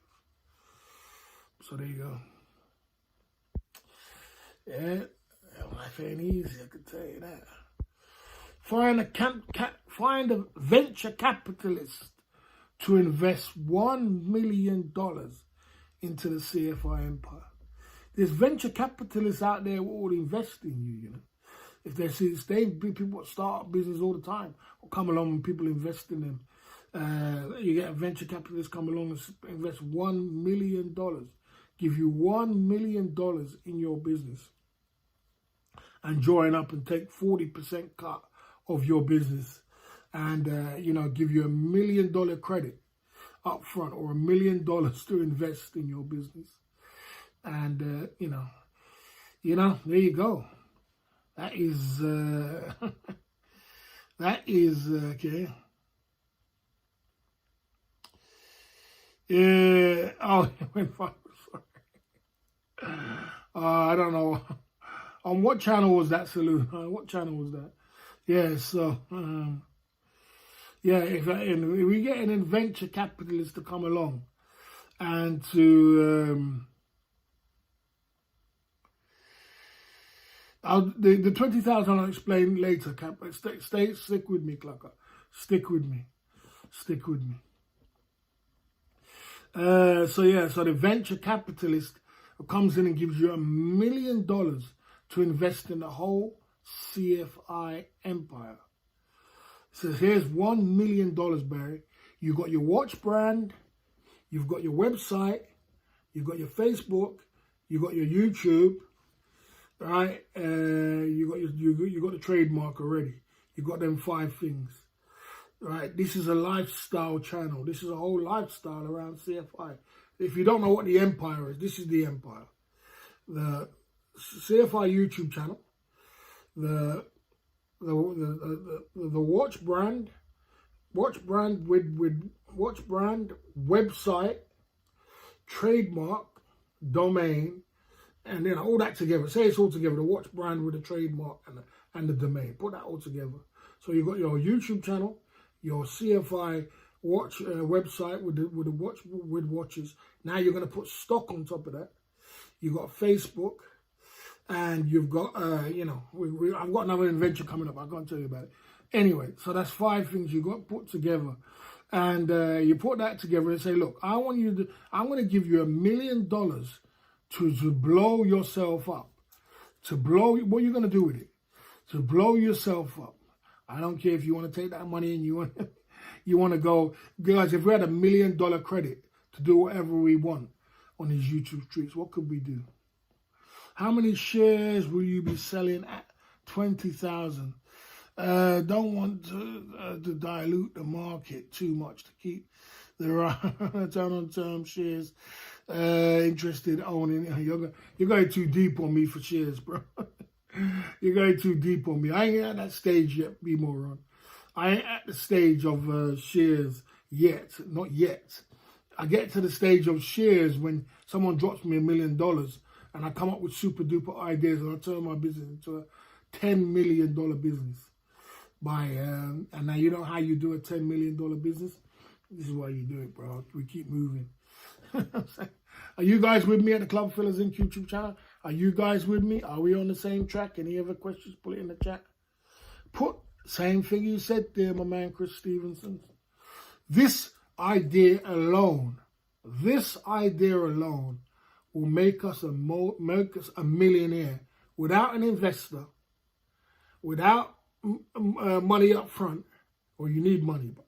So there you go. Yeah, life ain't easy, I can tell you that. Find a venture capitalist to invest $1 million into the CFI empire. There's venture capitalists out there who will invest in you, you know. If they see people start up business all the time, or come along and people invest in them. You get a venture capitalist come along and invest $1 million, give you $1 million in your business, and join up and take 40% cut of your business, and you know, give you $1 million credit up front or $1 million to invest in your business, and you know, there you go. That is okay. Yeah. Oh, it went far. Sorry. I don't know. On what channel was that, Salute? What channel was that? Yeah, so, yeah, if we get an venture capitalist to come along and to, the 20,000 I'll explain later, Cap. Stick with me, Clucker. Stick with me. Stick with me. So the venture capitalist comes in and gives you $1 million to invest in the whole CFI empire. Says, here's $1 million, Barry. You got your watch brand, you've got your website, you've got your Facebook, you've got your YouTube, right? You got the trademark already. You got them 5 things, right? This is a lifestyle channel. This is a whole lifestyle around CFI. If you don't know what the empire is, this is the empire. The CFI YouTube channel, the watch brand website, trademark, domain, and then all that together. Say it's all together. The watch brand with the trademark and the domain. Put that all together. So you got your YouTube channel, your CFI watch website with the watches. Now you're going to put stock on top of that. You got Facebook, and you've got I've got another adventure coming up. I can't tell you about it. Anyway, so that's 5 things you got put together, and you put that together and say, look, I'm going to give you $1 million to blow yourself up, what are you going to do with it? To blow yourself up. I don't care if you want to take that money and you want to go, guys, if we had $1 million credit to do whatever we want on these YouTube streets, what could we do? How many shares will you be selling at 20,000? Don't want to dilute the market too much to keep the return on term shares. Interested owning. You're going too deep on me for shares, bro. You're going too deep on me. I ain't at that stage yet, be moron. I ain't at the stage of shares yet. Not yet. I get to the stage of shares when someone drops me $1 million and I come up with super duper ideas and I turn my business into a $10 million business. And now you know how you do a $10 million business? This is why you do it, bro. We keep moving. Are you guys with me at the Club Fillers Inc. YouTube channel? Are you guys with me? Are we on the same track? Any other questions? Put it in the chat. Put same thing you said there, my man Chris Stevenson. This idea alone will make us a millionaire without an investor, without money up front, or you need money, but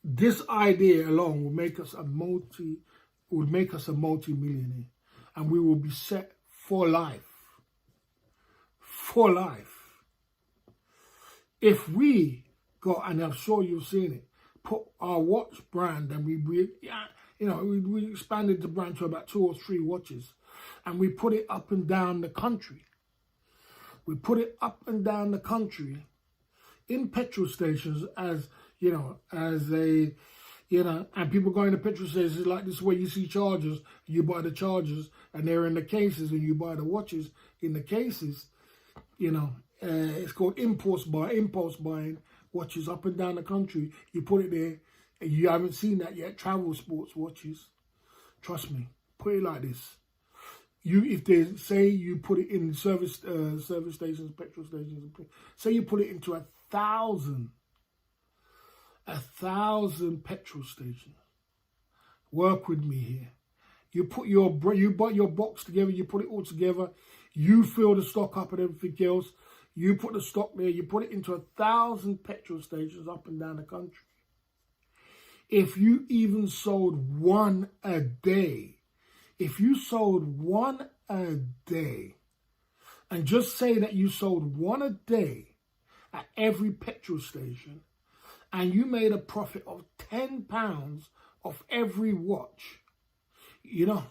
this idea alone will make us a multi-millionaire, and we will be set for life. For life. If we got, and I'm sure you've seen it, put our watch brand, and we expanded the brand to about 2 or 3 watches, and we put it up and down the country. We put it up and down the country in petrol stations and people going to petrol stations like this, where you see chargers, you buy the chargers, and they're in the cases, and you buy the watches in the cases. It's called impulse buying watches up and down the country. You put it there, and you haven't seen that yet. Travel sports watches, trust me. Put it like this: if they say you put it in service stations, petrol stations, say you put it into 1,000 petrol stations. Work with me here. You put your box together, you put it all together, you fill the stock up and everything else. You put the stock there, you put it into 1,000 petrol stations up and down the country. If you even sold 1 a day, and just say that you sold 1 a day at every petrol station, and you made a profit of £10 off every watch,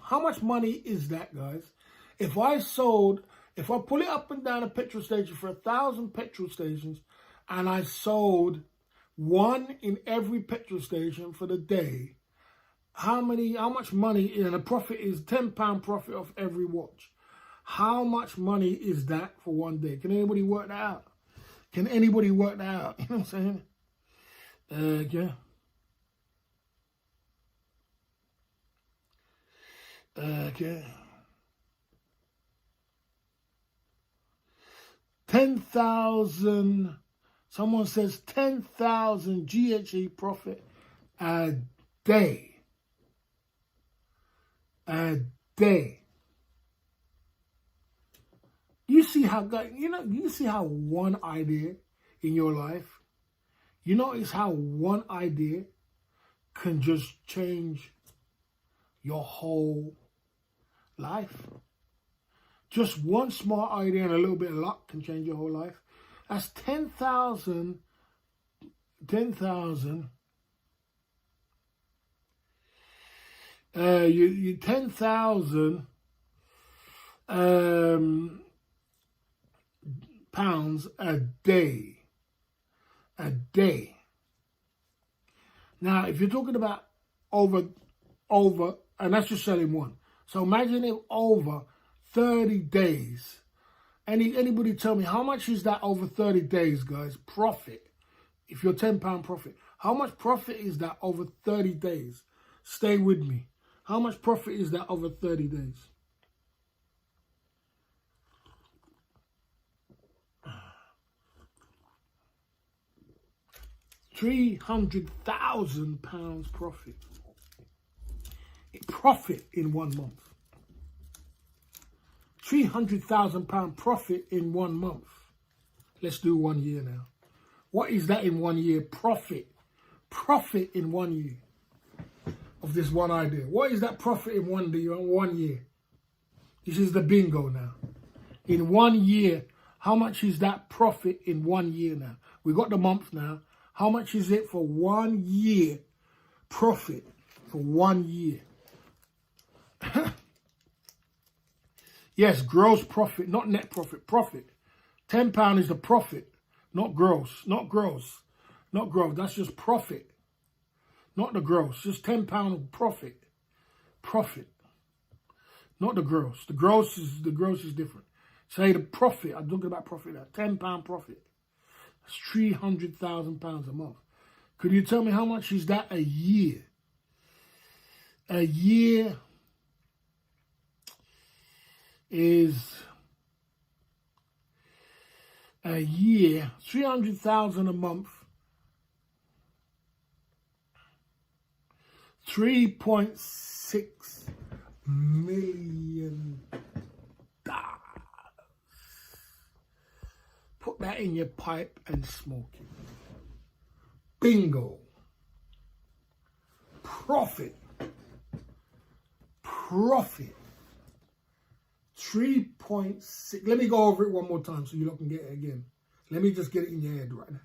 how much money is that, guys? If I pull it up and down a petrol station for 1,000 petrol stations, and I sold 1 in every petrol station for the day, how much money, and the profit is £10 profit off every watch. How much money is that for one day? Can anybody work that out? Can anybody work that out? You know what I'm saying? Yeah. Okay. 10,000. Someone says 10,000 GHE profit a day. A day. You see how, you see how one idea in your life, you notice how one idea can just change your whole life. Just one small idea and a little bit of luck can change your whole life. That's 10,000. 10,000. You 10,000 pounds a day. A day. Now, if you're talking about over, and that's just selling one. So imagine if over 30 days. Anybody tell me how much is that over 30 days, guys? Profit. If you're £10 profit, how much profit is that over 30 days? Stay with me. How much profit is that over 30 days? £300,000 profit. Profit in 1 month. £300,000 profit in 1 month. Let's do 1 year now. What is that in 1 year? Profit. Profit in 1 year of this one idea. What is that profit in 1 year? This is the bingo now. In 1 year, how much is that profit in 1 year now? We got the month now. How much is it for 1 year profit? For 1 year. Yes, gross profit, not net profit. Profit. £10 is the profit, not gross. Not gross. Not gross. That's just profit. Not the gross. Just £10 of profit. Profit. Not the gross. The gross is different. Say the profit. I'm talking about profit now. £10 profit. That's £300,000 a month. Could you tell me how much is that a year? A year is 300,000 a month. 3.6 million. Put that in your pipe and smoke it. Bingo. Profit. Profit. 3.6. Let me go over it one more time so you lot can get it again. Let me just get it in your head right now.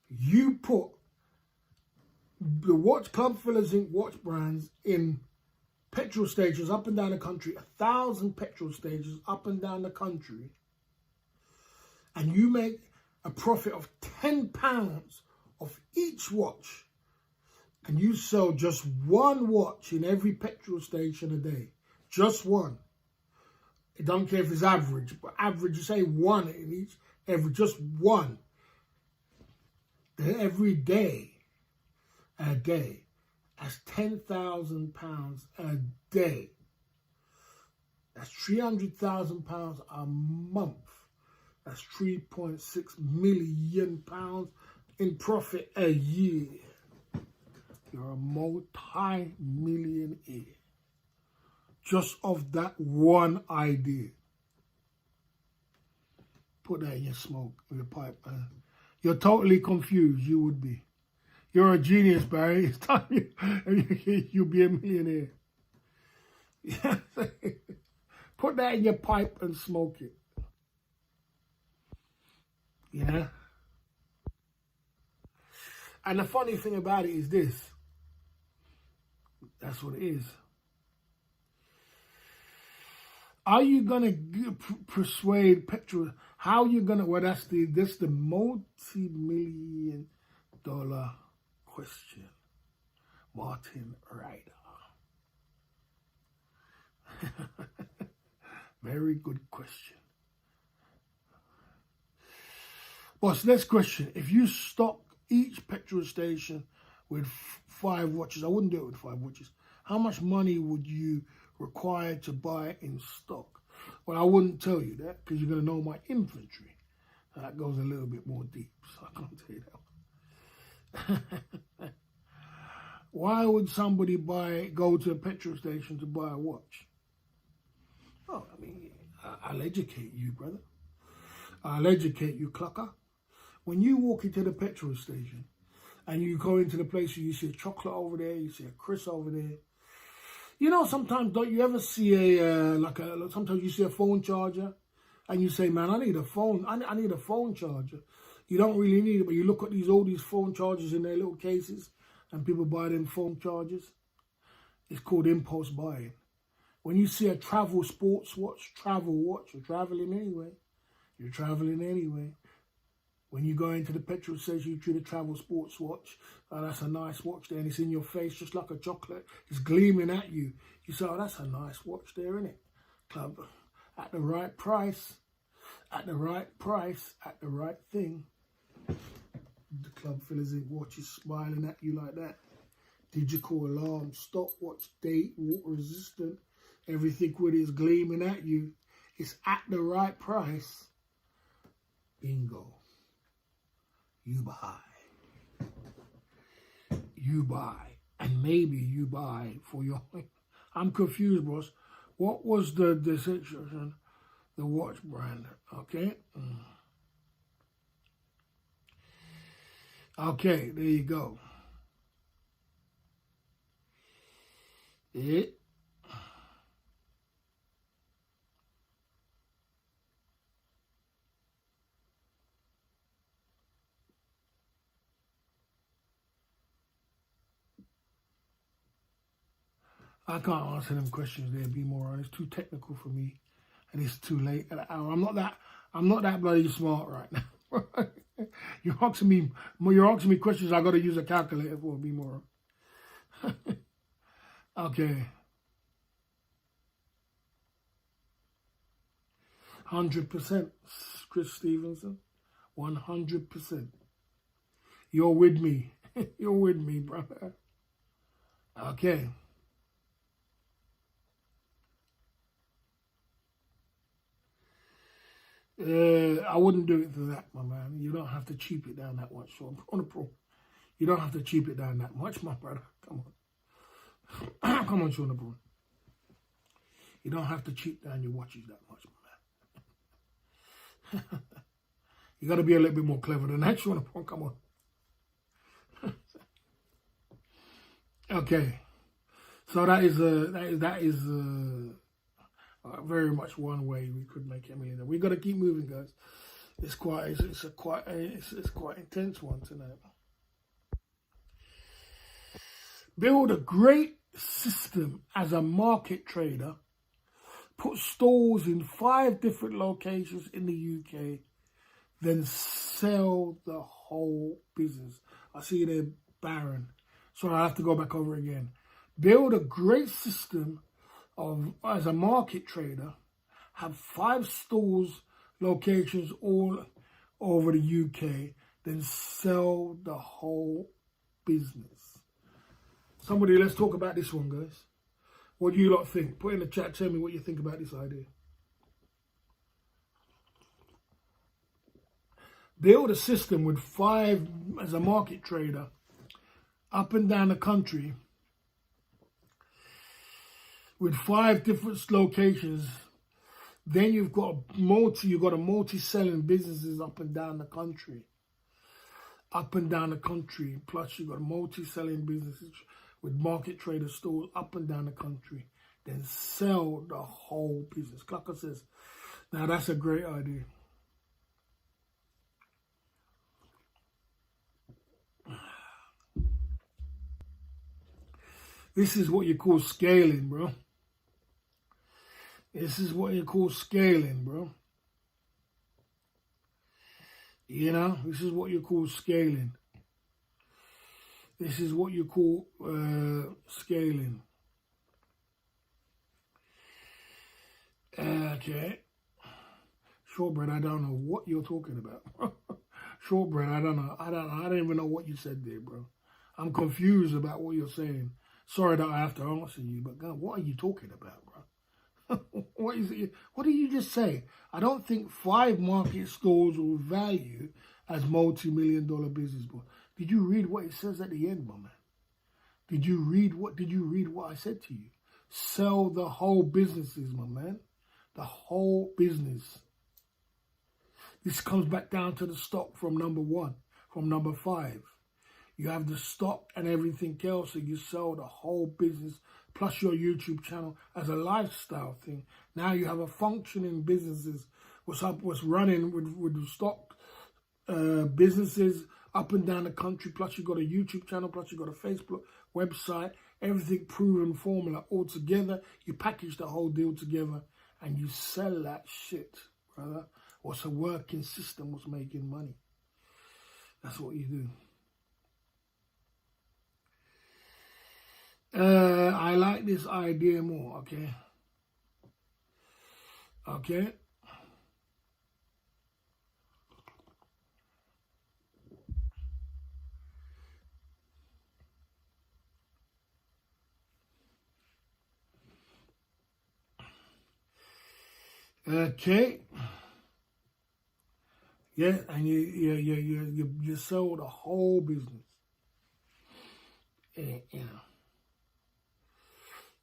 You put the watch Club Fillers Inc. watch brands in petrol stations up and down the country, 1,000 petrol stations up and down the country, and you make a profit of £10 of each watch, and you sell just one watch in every petrol station a day, just one. I don't care if it's average, but average, you say one in each, just one. Then every day, a day, that's £10,000 a day. That's £300,000 a month. That's £3.6 million in profit a year. You're a multi-millionaire. Just of that one idea. Put that in your smoke, in your pipe, man. You're totally confused, you would be. You're a genius, Barry. It's time you'll be a millionaire. Put that in your pipe and smoke it. Yeah? And the funny thing about it is this. That's what it is. Are you gonna persuade petrol? How are you gonna? Well, that's the multi-million-dollar question, Martin Ryder. Very good question. Boss, next question. If you stock each petrol station with 5 watches, I wouldn't do it with 5 watches. How much money would you require to buy in stock? Well, I wouldn't tell you that because you're going to know my inventory. That goes a little bit more deep, so I can't tell you that. Why would somebody go to a petrol station to buy a watch? Oh, I mean, I'll educate you, brother. I'll educate you, clucker. When you walk into the petrol station and you go into the place where you see a chocolate over there, you see a crisp over there. You know, sometimes don't you ever see sometimes you see a phone charger and you say, man, I need a phone. I need a phone charger. You don't really need it, but you look at all these phone chargers in their little cases and people buy them phone chargers. It's called impulse buying. When you see a travel sports watch, you're traveling anyway. You're traveling anyway. When you go into the petrol station, you treat a travel sports watch. Oh, that's a nice watch there, and it's in your face just like a chocolate. It's gleaming at you. You say, oh, that's a nice watch there, isn't it? Club, at the right price, at the right price, at the right thing. The Club Fillers Inc. watch is smiling at you like that. Digital alarm, stopwatch, date, water resistant. Everything with it is gleaming at you. It's at the right price. Bingo. You buy. You buy. And maybe you buy for your... I'm confused, boss. What was the decision? The watch brand. Okay. Okay, there you go. It. I can't answer them questions there, be more honest. It's too technical for me, and it's too late at the hour. I'm not that bloody smart right now. You're asking me questions I got to use a calculator for, be more. Okay. 100%, Chris Stevenson. 100%. You're with me. You're with me, brother. Okay. I wouldn't do it for that, my man. You don't have to cheap it down that much. So I'm on a pro. You don't have to cheap it down that much, my brother. Come on. Come on, Sean Bro. You don't have to cheap down your watches that much, my man. You got to be a little bit more clever than that, Sean Bro. Come on. Okay. So that is very much one way we could make a millionaire. We got to keep moving, guys. It's quite intense one tonight. Build a great system as a market trader. Put stores in 5 different locations in the UK. Then sell the whole business. I see you there, Baron. Sorry, I have to go back over again. Build a great system as a market trader. Have 5 stores, locations all over the UK. Then sell the whole business. Somebody, let's talk about this one, guys. What do you lot think? Put in the chat, tell me what you think about this idea. Build a system with 5, as a market trader, up and down the country, with 5 different locations. Then you've got a multi-selling businesses up and down the country. Up and down the country. Plus you've got multi-selling businesses with market trader stores up and down the country. Then sell the whole business. Clucker says, now that's a great idea. This is what you call scaling, bro. This is what you call scaling, bro. You know, this is what you call scaling. This is what you call scaling. Okay. Shortbread, I don't know what you're talking about. Shortbread, I don't know. I don't even know what you said there, bro. I'm confused about what you're saying. Sorry that I have to answer you, but God, what are you talking about, bro? What is it? What did you just say? I don't think 5 market stores will value as multi-million-dollar business. But did you read what it says at the end, my man? Did you read what I said to you? Sell the whole businesses, my man. The whole business. This comes back down to the stock from number 1, from number 5. You have the stock and everything else, and you sell the whole business plus your YouTube channel as a lifestyle thing. Now you have a functioning businesses. What's running with the stock businesses up and down the country. Plus you got a YouTube channel. Plus you got a Facebook website. Everything proven formula all together. You package the whole deal together and you sell that shit, brother. What's a working system? What's making money? That's what you do. I like this idea more, okay? Okay? Okay? Yeah, and you sold the whole business. And, you know.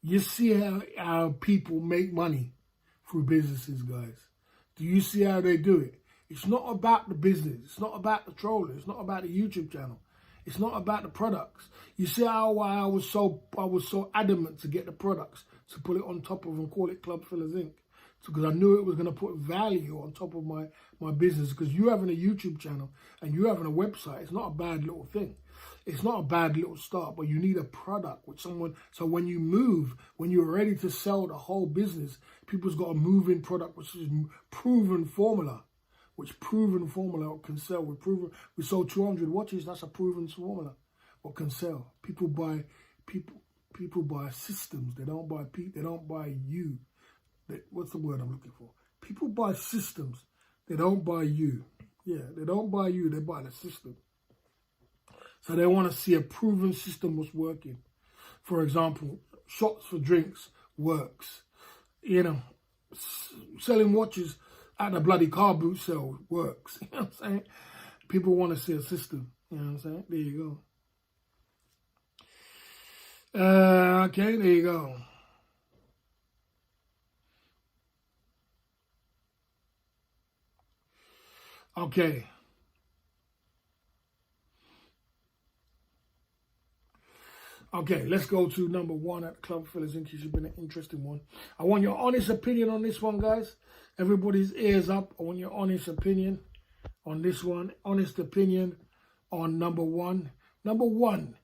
You see how people make money through businesses, guys. Do you see how they do it? It's not about the business. It's not about the troller. It's not about the YouTube channel. It's not about the products. You see how I was so adamant to get the products to put it on top of and call it Club Fillers Inc. Because I knew it was going to put value on top of my business. Because you having a YouTube channel and you having a website, it's not a bad little thing. It's not a bad little start, but you need a product with someone. So when you move, when you're ready to sell the whole business, people's got a moving product, which is proven formula, which proven formula can sell. We sold 200 watches. That's a proven formula. What can sell? People buy systems. They don't buy They don't buy you. What's the word I'm looking for? People buy systems. They don't buy you. Yeah, they don't buy you. They buy the system. So they want to see a proven system was working. For example, shots for drinks works. You know, selling watches at the bloody car boot sale works. You know what I'm saying? People want to see a system. You know what I'm saying? There you go. Okay, there you go. Okay. Okay, let's go to number 1 at Club Fillers Inc. It's been an interesting one. I want your honest opinion on this one, guys. Everybody's ears up. I want your honest opinion on this one. Honest opinion on number 1. Number 1,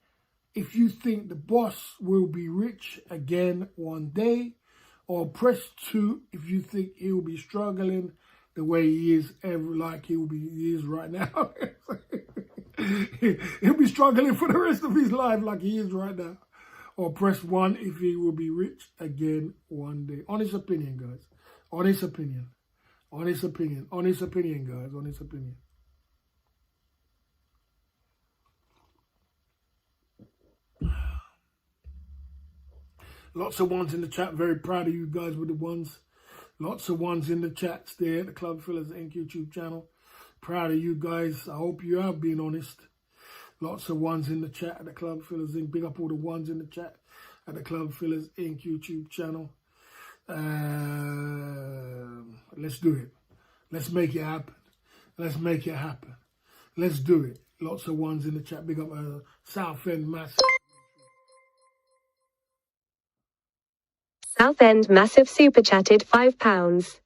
if you think the boss will be rich again one day, or press 2 if you think he'll be struggling the way he is he is right now. He'll be struggling for the rest of his life like he is right now. Or press 1 if he will be rich again one day. Honest opinion, guys. Honest opinion. Honest opinion. Honest opinion, guys. Honest opinion. Lots of ones in the chat. Very proud of you guys with the ones. Lots of ones in the chats there at the Club Fillers Inc. YouTube channel. Proud of you guys. I hope you have been honest. Lots of ones in the chat at the Club Fillers Inc. Big up all the ones in the chat at the Club Fillers Inc. YouTube channel. Let's do it. Let's make it happen. Let's make it happen. Let's do it. Lots of ones in the chat. Big up Southend Massive. Southend Massive super chatted £5.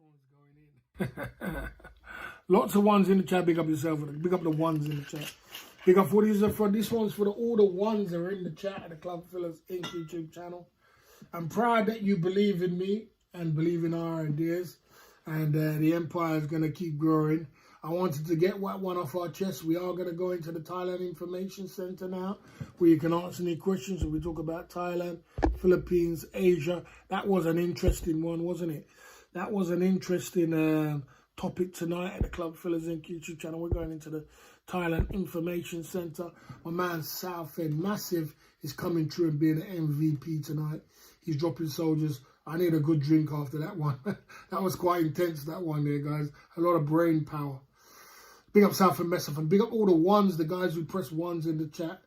one's going in. Lots of ones in the chat. Big up yourself. Big up the ones in the chat. Big up for these. This one's for all the ones that are in the chat at the Club Fillers Inc. YouTube channel. I'm proud that you believe in me and believe in our ideas, and the empire is going to keep growing. I wanted to get one off our chest. We are going to go into the Thailand Information Center now, where you can answer any questions. So we talk about Thailand, Philippines, Asia. That was an interesting one, wasn't it? That was an interesting topic tonight at the Club Fillers Inc. YouTube channel. We're going into the Thailand Information Center. My man Southend Massive is coming through and being an MVP tonight. He's dropping soldiers. I need a good drink after that one. That was quite intense, that one there, guys. A lot of brain power. Big up Southend Massive and big up all the ones, the guys who press ones in the chat.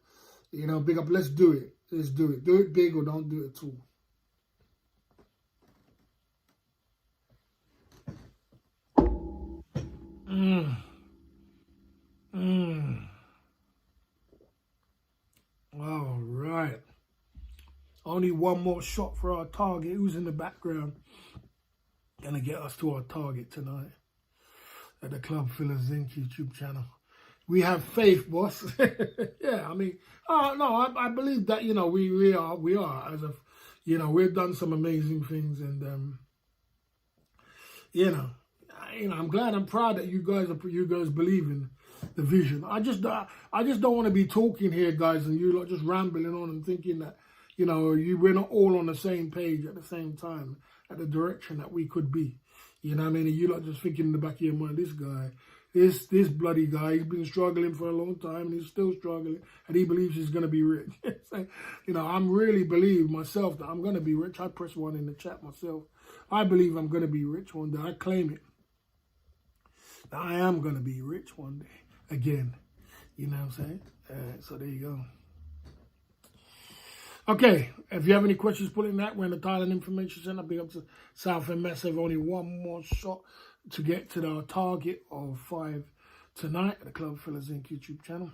You know, big up. Let's do it. Let's do it. Do it big or don't do it at all. All right. Only one more shot for our target. Who's in the background? Gonna get us to our target tonight at the Club Fillers Inc. YouTube channel. We have faith, boss. Yeah, I mean, no, I believe that, you know, we are as a, you know, we've done some amazing things, and you know, I'm glad, I'm proud that you guys believe in the vision. I just don't want to be talking here, guys, and you lot just rambling on and thinking that, you know, we're not all on the same page at the same time at the direction that we could be. You know what I mean? And you lot just thinking in the back of your mind, this guy, this bloody guy, he's been struggling for a long time and he's still struggling, and he believes he's going to be rich. So, you know, I'm really believe myself that I'm going to be rich. I press one in the chat myself. I believe I'm going to be rich one day. I claim it. That I am going to be rich one day again. You know what I'm saying? So there you go. Okay, if you have any questions, put in that. We're in the Thailand Information Center. Big up to Southend Massive. Only one more shot to get to our target of 5 tonight at the Club Fillers Inc. YouTube channel.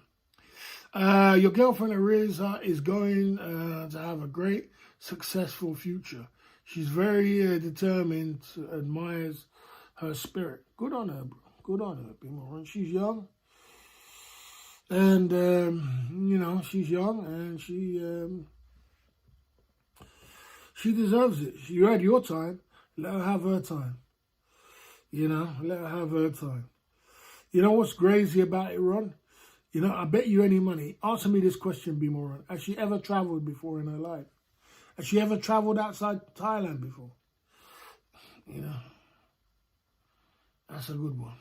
Your girlfriend Ariza is going to have a great, successful future. She's very determined, admires her spirit. Good on her, bro. Good on her, Bimo. She's young. And, you know, she's young and she deserves it. You had your time. Let her have her time. You know, let her have her time. You know what's crazy about it, Ron? You know, I bet you any money. Answer me this question, Bimo, Ron. Has she ever traveled before in her life? Has she ever traveled outside Thailand before? You know, that's a good one.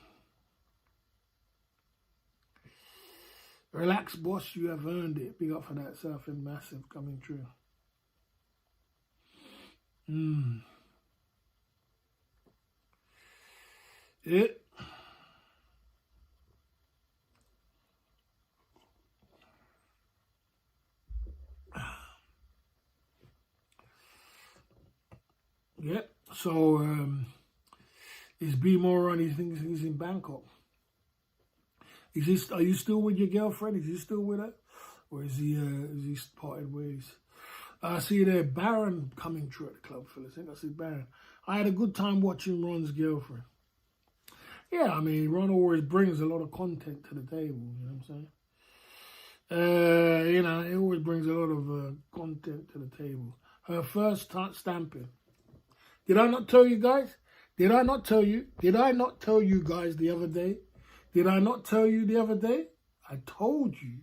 Relax, boss. You have earned it. Big up for that. Southend Massive coming true. It. Yeah. So is B more on? He thinks he's in Bangkok. Are you still with your girlfriend? Is he still with her, or is he parted ways? I see there Baron coming through at the Club Fillers. I think I see Baron. I had a good time watching Ron's girlfriend. Yeah, I mean, Ron always brings a lot of content to the table. You know what I'm saying? You know, he always brings a lot of content to the table. Her first stamping. Did I not tell you guys? Did I not tell you? Did I not tell you guys the other day? Did I not tell you the other day? I told you.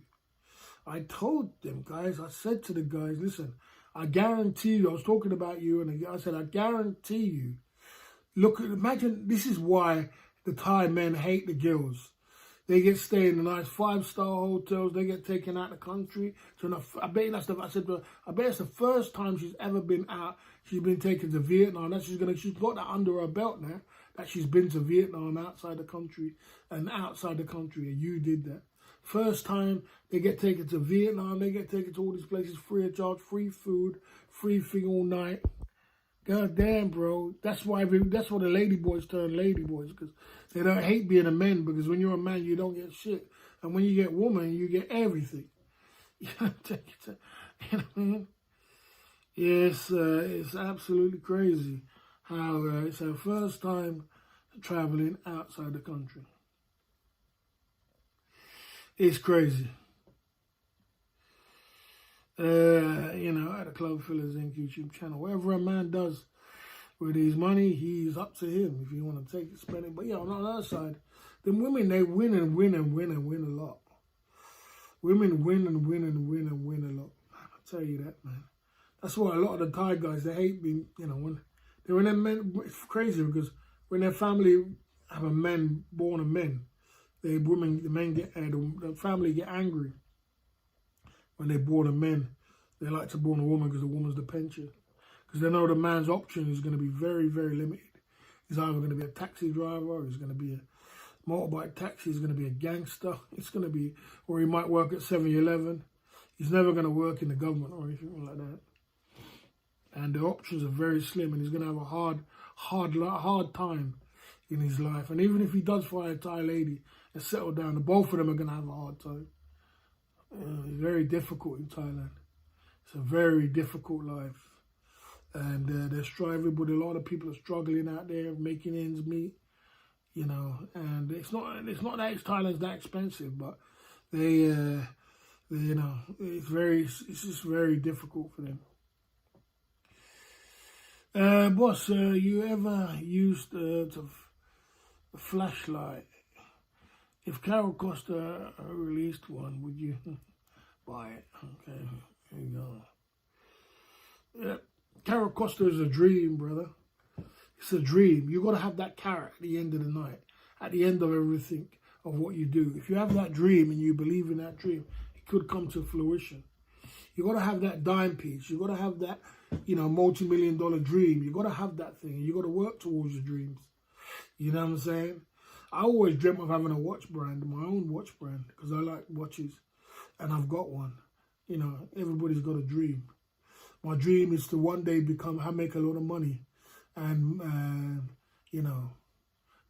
I told them, guys. I said to the guys, listen, I guarantee you, I was talking about you, and I said, I guarantee you. Look, imagine, this is why the Thai men hate the girls. They get staying in nice 5-star hotels. They get taken out of the country. So I bet that's I bet it's the first time she's ever been out. She's been taken to Vietnam. She's got that under her belt now. That she's been to Vietnam outside the country, and you did that. First time they get taken to Vietnam, they get taken to all these places free of charge, free food, free thing all night. God damn, bro. That's why the lady boys turn lady boys, because they don't hate being a man, because when you're a man, you don't get shit. And when you get woman, you get everything. You know what I mean? Yes, it's absolutely crazy how it's her first time traveling outside the country. It's crazy. At the Club Fillers Inc. YouTube channel, whatever a man does with his money, he's up to him. If you want to take it, spend it. But yeah, on the other side, the women, they win and win and win and win a lot. Women win and win and win and win a lot. I'll tell you that, man. That's why a lot of the Thai guys, they hate being, when they're men, it's crazy because when their family have a man born of men, the family get angry when they're born of men. They like to born a woman because the woman's the pension. Because they know the man's option is going to be very, very limited. He's either going to be a taxi driver, or he's going to be a motorbike taxi, he's going to be a gangster, it's going to be, or he might work at 7-Eleven. He's never going to work in the government or anything like that. And the options are very slim, and he's going to have a hard time in his life. And even if he does find a Thai lady and settle down, the both of them are going to have a hard time. It's very difficult in Thailand. It's a very difficult life. And they're striving, but a lot of people are struggling out there, making ends meet, and it's not that Thailand's that expensive, but it's just very difficult for them. Boss, you ever used a flashlight? If Carol Costa released one, would you buy it? Okay, there you go. Yeah. Carol Costa is a dream, brother. It's a dream. You got to have that carrot at the end of the night, at the end of everything of what you do. If you have that dream and you believe in that dream, it could come to fruition. You got to have that dime piece. You got to have that, multi-million-dollar dream. You got to have that thing. You got to work towards your dreams. You know what I'm saying? I always dreamt of having a watch brand, my own watch brand, because I like watches, and I've got one. Everybody's got a dream. My dream is to one day make a lot of money and,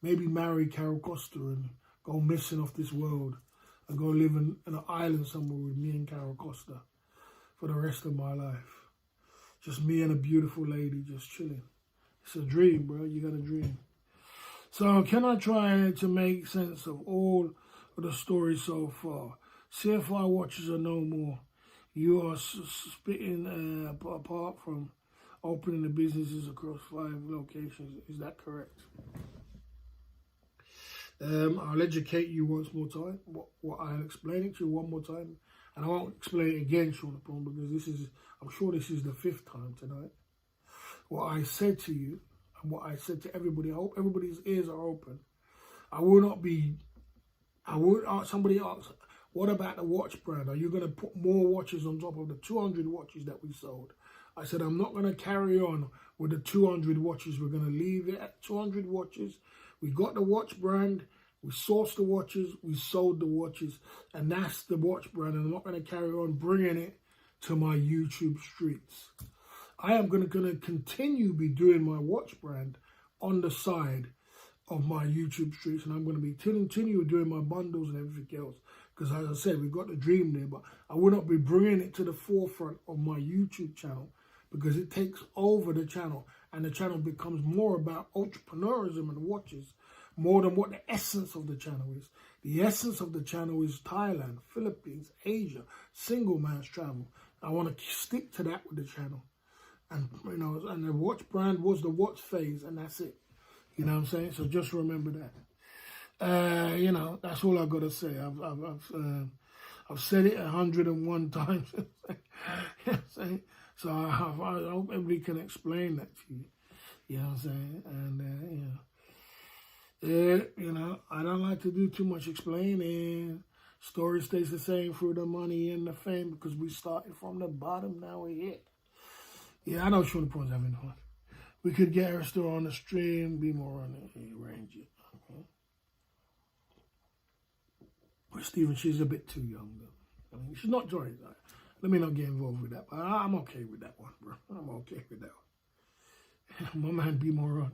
maybe marry Carol Costa and go missing off this world and go live in an island somewhere with me and Carol Costa for the rest of my life. Just me and a beautiful lady just chilling. It's a dream, bro. You got a dream. So can I try to make sense of all of the stories so far? CFI watches are no more. You are spitting apart from opening the businesses across 5 locations. Is that correct? I'll educate you once more time. I'll explain it to you one more time. And I won't explain it again, Sean, because I'm sure this is the 5th time tonight. What I said to you and what I said to everybody, I hope everybody's ears are open. Somebody asked, what about the watch brand? Are you going to put more watches on top of the 200 watches that we sold? I said, I'm not going to carry on with the 200 watches. We're going to leave it at 200 watches. We got the watch brand. We sourced the watches. We sold the watches. And that's the watch brand. And I'm not going to carry on bringing it to my YouTube streets. I am going to continue be doing my watch brand on the side of my YouTube streets. And I'm going to be continue doing my bundles and everything else. Because as I said, we've got the dream there, but I will not be bringing it to the forefront of my YouTube channel because it takes over the channel and the channel becomes more about entrepreneurism and watches more than what the essence of the channel is. The essence of the channel is Thailand, Philippines, Asia, single man's travel. I want to stick to that with the channel. And, and the watch brand was the watch phase and that's it. You know what I'm saying? So just remember that. That's all I've got to say. I've said it 101 times. So I hope everybody can explain that to you. You know what I'm saying? And, I don't like to do too much explaining. Story stays the same through the money and the fame because we started from the bottom, now we're here. Yeah, I know Sean Prawn's having fun. We could get her still on the stream, be more on it, arrange it. Okay. But Stephen, she's a bit too young, though. She's not joining that. Let me not get involved with that. But I'm okay with that one, bro. I'm okay with that one. My man, be more on.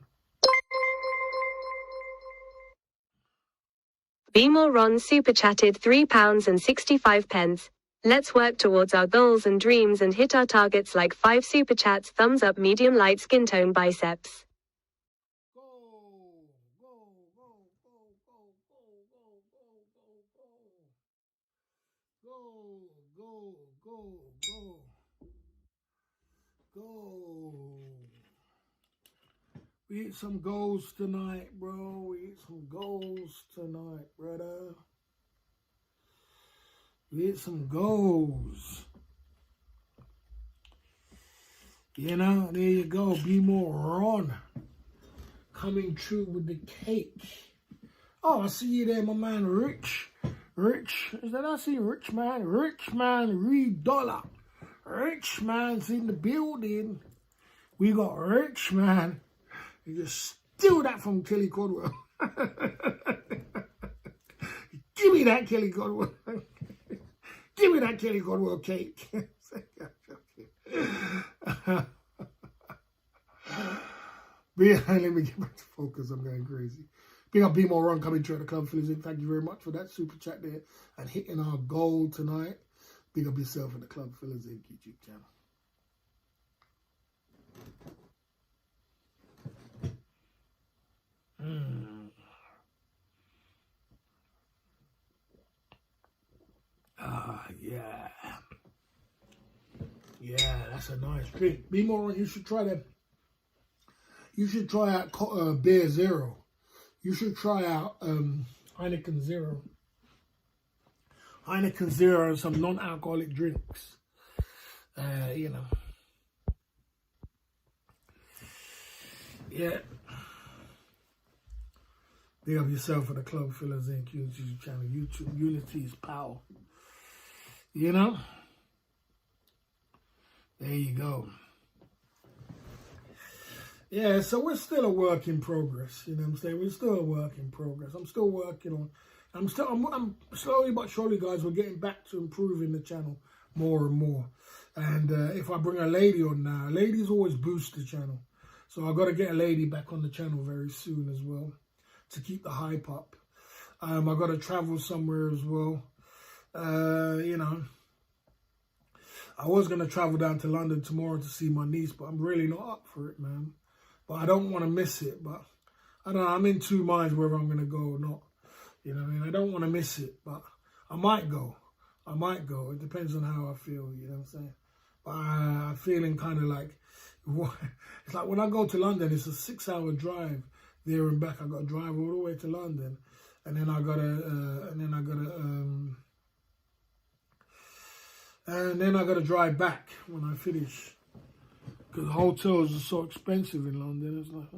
Be more Ron super chatted £3.65. Let's work towards our goals and dreams and hit our targets like 5 super chats, thumbs up, medium light skin tone, biceps. Go, Go, go, go, go. Go. We hit some goals tonight, bro. We hit some goals tonight, brother. We hit some goals. You know, there you go. Be more on. Coming true with the cake. Oh, I see you there, my man, Rich. Rich. Is that I see Rich Man? Rich Man, read dollar. Rich Man's in the building. We got Rich Man. You just steal that from Kelly Caldwell. Give me that Kelly Caldwell. Give me that Kelly Caldwell cake. Let me get back to focus. I'm going crazy. Big up Be More Run coming through at the Club Phillies. Thank you very much for that super chat there and hitting our goal tonight. Big up yourself at the Club Phillies YouTube channel. Yeah. Yeah, that's a nice drink. Be More Run, you should try that. You should try out Beer Zero. You should try out Heineken Zero. Heineken Zero and some non-alcoholic drinks. You know. Yeah. Big up yourself for the Club Fillers Inc. YouTube channel. YouTube unity is power. You know? There you go. Yeah, so we're still a work in progress. You know what I'm saying? We're still a work in progress. I'm still working on. I'm slowly but surely, guys. We're getting back to improving the channel more and more. And if I bring a lady on now, ladies always boost the channel. So I've got to get a lady back on the channel very soon as well to keep the hype up. I've got to travel somewhere as well. You know, I was going to travel down to London tomorrow to see my niece, but I'm really not up for it, man. But I don't want to miss it. But I don't know. I'm in two minds whether I'm going to go or not. You know what I mean? I don't want to miss it, but I might go. I might go. It depends on how I feel, you know what I'm saying? But I'm feeling kind of like, it's like when I go to London, it's a 6-hour drive there and back. I got to drive all the way to London. And then I got to drive back when I finish. Because hotels are so expensive in London. It's like,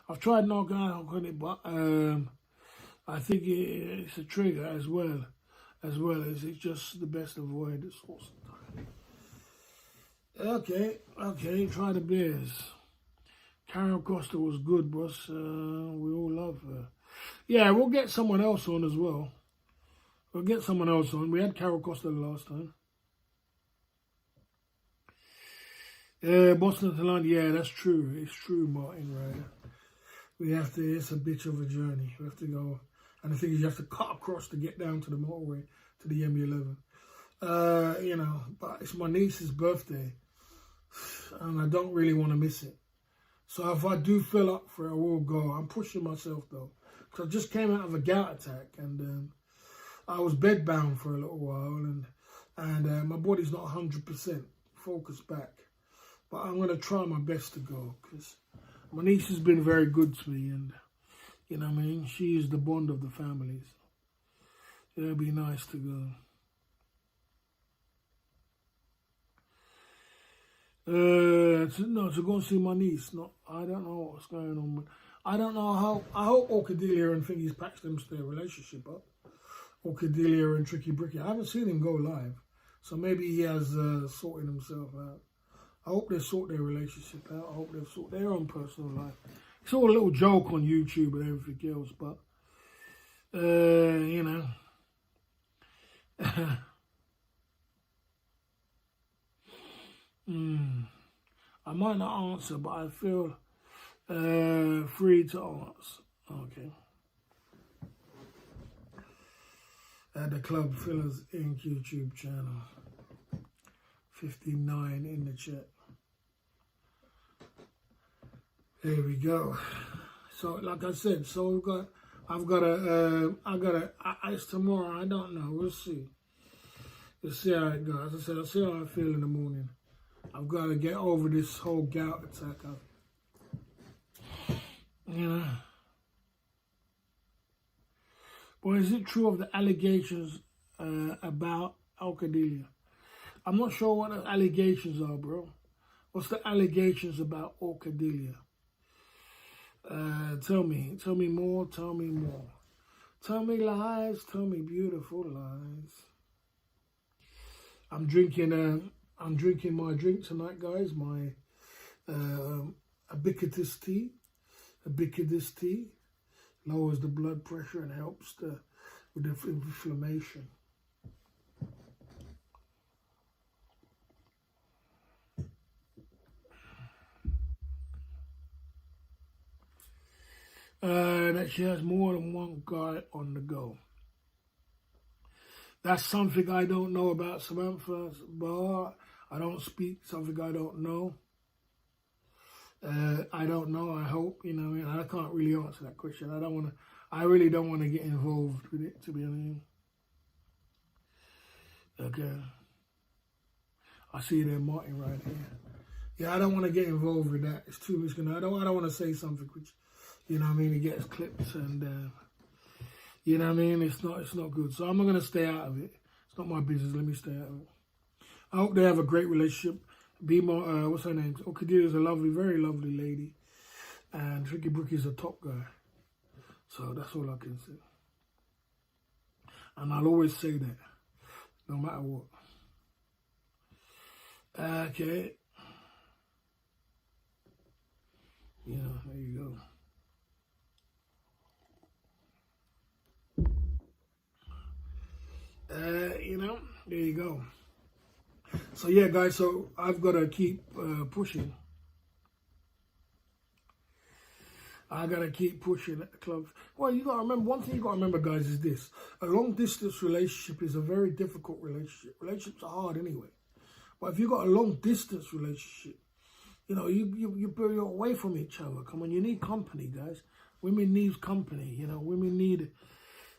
I've tried knocking out on it, but I think it's a trigger as well as it's just the best avoided source of time. Okay, try the beers. Carol Costa was good, boss. We all love her. Yeah, we'll get someone else on as well. We'll get someone else on. We had Carol Costa the last time. Boston to London, yeah, that's true. It's true, Martin Ryder. It's a bitch of a journey. We have to go. And the thing is, you have to cut across to get down to the motorway, to the M11. You know, but it's my niece's birthday. And I don't really want to miss it. So if I do fill up for it, I will go. I'm pushing myself, though. Because I just came out of a gout attack. And I was bedbound for a little while. And my body's not 100% focused back. But I'm going to try my best to go. Because my niece has been very good to me. And, you know what I mean? She is the bond of the family. So it'll be nice to go. To go and see my niece. No, I don't know what's going on, but I don't know how. I hope Orchidelia and Thingy's patched them their relationship up. Orchidelia and Tricky Bricky. I haven't seen him go live, so maybe he has sorted himself out. I hope they sort their relationship out. I hope they've sorted their own personal life. It's all a little joke on YouTube and everything else, but you know. I might not answer, but I feel free to answer. Okay. At the Club Fillers Inc. YouTube channel. 59 in the chat. There we go. So, like I said, it's tomorrow. I don't know. We'll see. let's see how it goes. As I said, I'll see how I feel in the morning. I've got to get over this whole gout attack. You know. But is it true of the allegations about Alcadelia? I'm not sure what the allegations are, bro. What's the allegations about Alcadelia? Tell me more, tell me more. Tell me lies, tell me beautiful lies. I'm drinking my drink tonight, guys. My ubiquitous tea. Ubiquitous tea lowers the blood pressure and helps with the inflammation. That she has more than one guy on the go. That's something I don't know about Samantha Bar. I don't speak something I don't know. I don't know. I hope, you know, I can't really answer that question. I really don't want to get involved with it, to be honest. Okay. I see there Martin right here. Yeah, I don't want to get involved with that. It's too much. I don't want to say something which, you know what I mean, it gets clipped and, you know what I mean, it's not good. So I'm not going to stay out of it. It's not my business. Let me stay out of it. I hope they have a great relationship. Be more, what's her name? Okadia is a lovely, very lovely lady. And Tricky Brookie is a top guy. So that's all I can say. And I'll always say that, no matter what. Okay. Yeah, there you go. You know, there you go. So yeah, guys, so I've got to keep pushing. I got to keep pushing at the clubs. Well, you got to remember, one thing you got to remember, guys, is this. A long-distance relationship is a very difficult relationship. Relationships are hard anyway. But if you got a long-distance relationship, you know, you're away from each other. Come on, you need company, guys. Women need company, you know. Women need,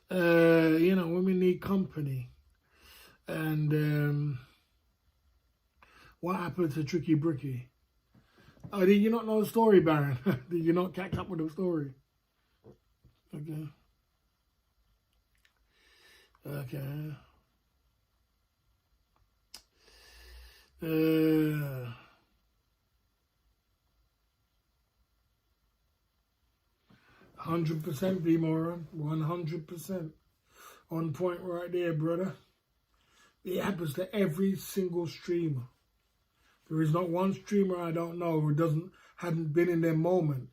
women need company. And what happened to Tricky Bricky? Oh, did you not know the story, Baron? Did you not catch up with the story? Okay. Okay. 100% B-Moron. 100%. On point right there, brother. It happens to every single streamer. There is not one streamer I don't know who hadn't been in their moment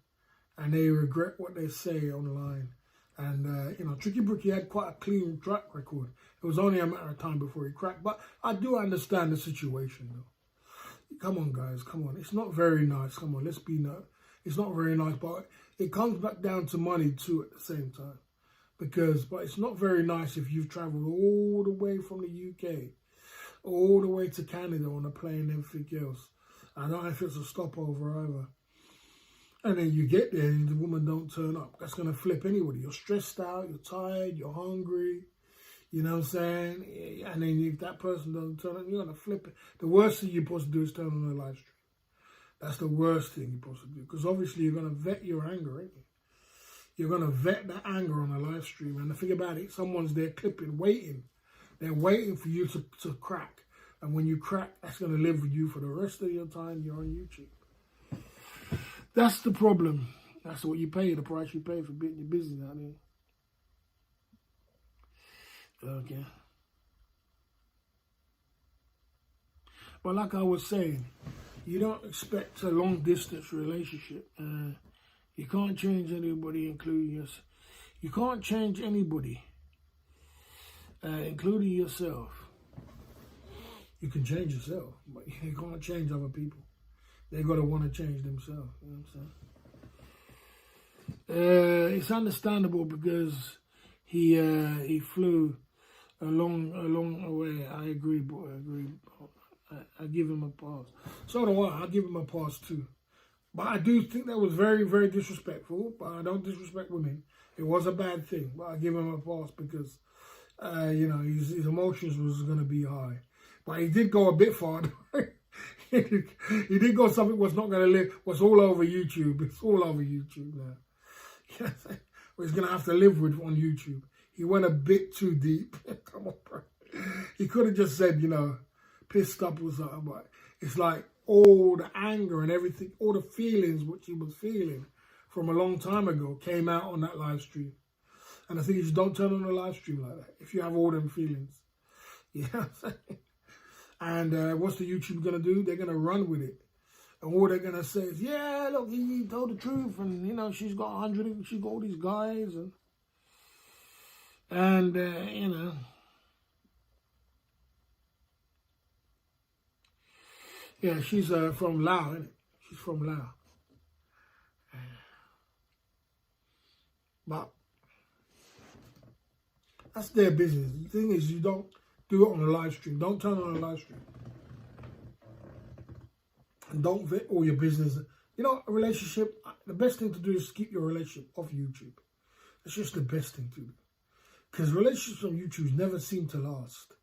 and they regret what they say online. And, you know, Tricky Bricky had quite a clean track record. It was only a matter of time before he cracked. But I do understand the situation, though. Come on, guys. Come on. It's not very nice. Come on. Let's be nice. It's not very nice. But it comes back down to money, too, at the same time. But it's not very nice if you've travelled all the way from the UK, all the way to Canada on a plane and everything else. I don't know if it's a stopover either. And then you get there and the woman don't turn up. That's going to flip anybody. You're stressed out, you're tired, you're hungry. You know what I'm saying? And then if that person doesn't turn up, you're going to flip it. The worst thing you're supposed to do is turn on a live stream. That's the worst thing you're supposed to do. Because obviously you're going to vet your anger, ain't you? You're going to vet that anger on a live stream. And the thing about it, someone's there clipping, waiting. They're waiting for you to crack. And when you crack, that's going to live with you for the rest of your time you're on YouTube. That's the problem. That's what you pay, the price you pay for being your business out there. Okay. But like I was saying, you don't expect a long-distance relationship. You can't change anybody, including yourself. You can't change anybody, including yourself. You can change yourself, but you can't change other people. They got to want to change themselves. You know what I'm saying? It's understandable because he flew a long way. I agree, boy. I agree. I give him a pass. So do I. I give him a pass too. But I do think that was very, very disrespectful. But I don't disrespect women. It was a bad thing. But I give him a pass because you know, his emotions was going to be high. But he did go a bit far. He did go something was not going to live, was all over YouTube. It's all over YouTube now. He's going to have to live with on YouTube. He went a bit too deep. Come on, bro. He could have just said, you know, pissed up or something, but it's like all the anger and everything, all the feelings which he was feeling from a long time ago came out on that live stream. And I think you just don't turn on a live stream like that if you have all them feelings. You know what I'm saying? And what's the YouTube going to do? They're going to run with it. And all they're going to say is, yeah, look, he told the truth. And, you know, she's got 100, she's got all these guys. And you know. Yeah, she's from Laos, isn't it? She's from Laos. But that's their business. The thing is, you don't do it on a live stream. Don't turn on a live stream. And don't vet all your business. You know, a relationship, the best thing to do is keep your relationship off YouTube. It's just the best thing to do. Because relationships on YouTube never seem to last.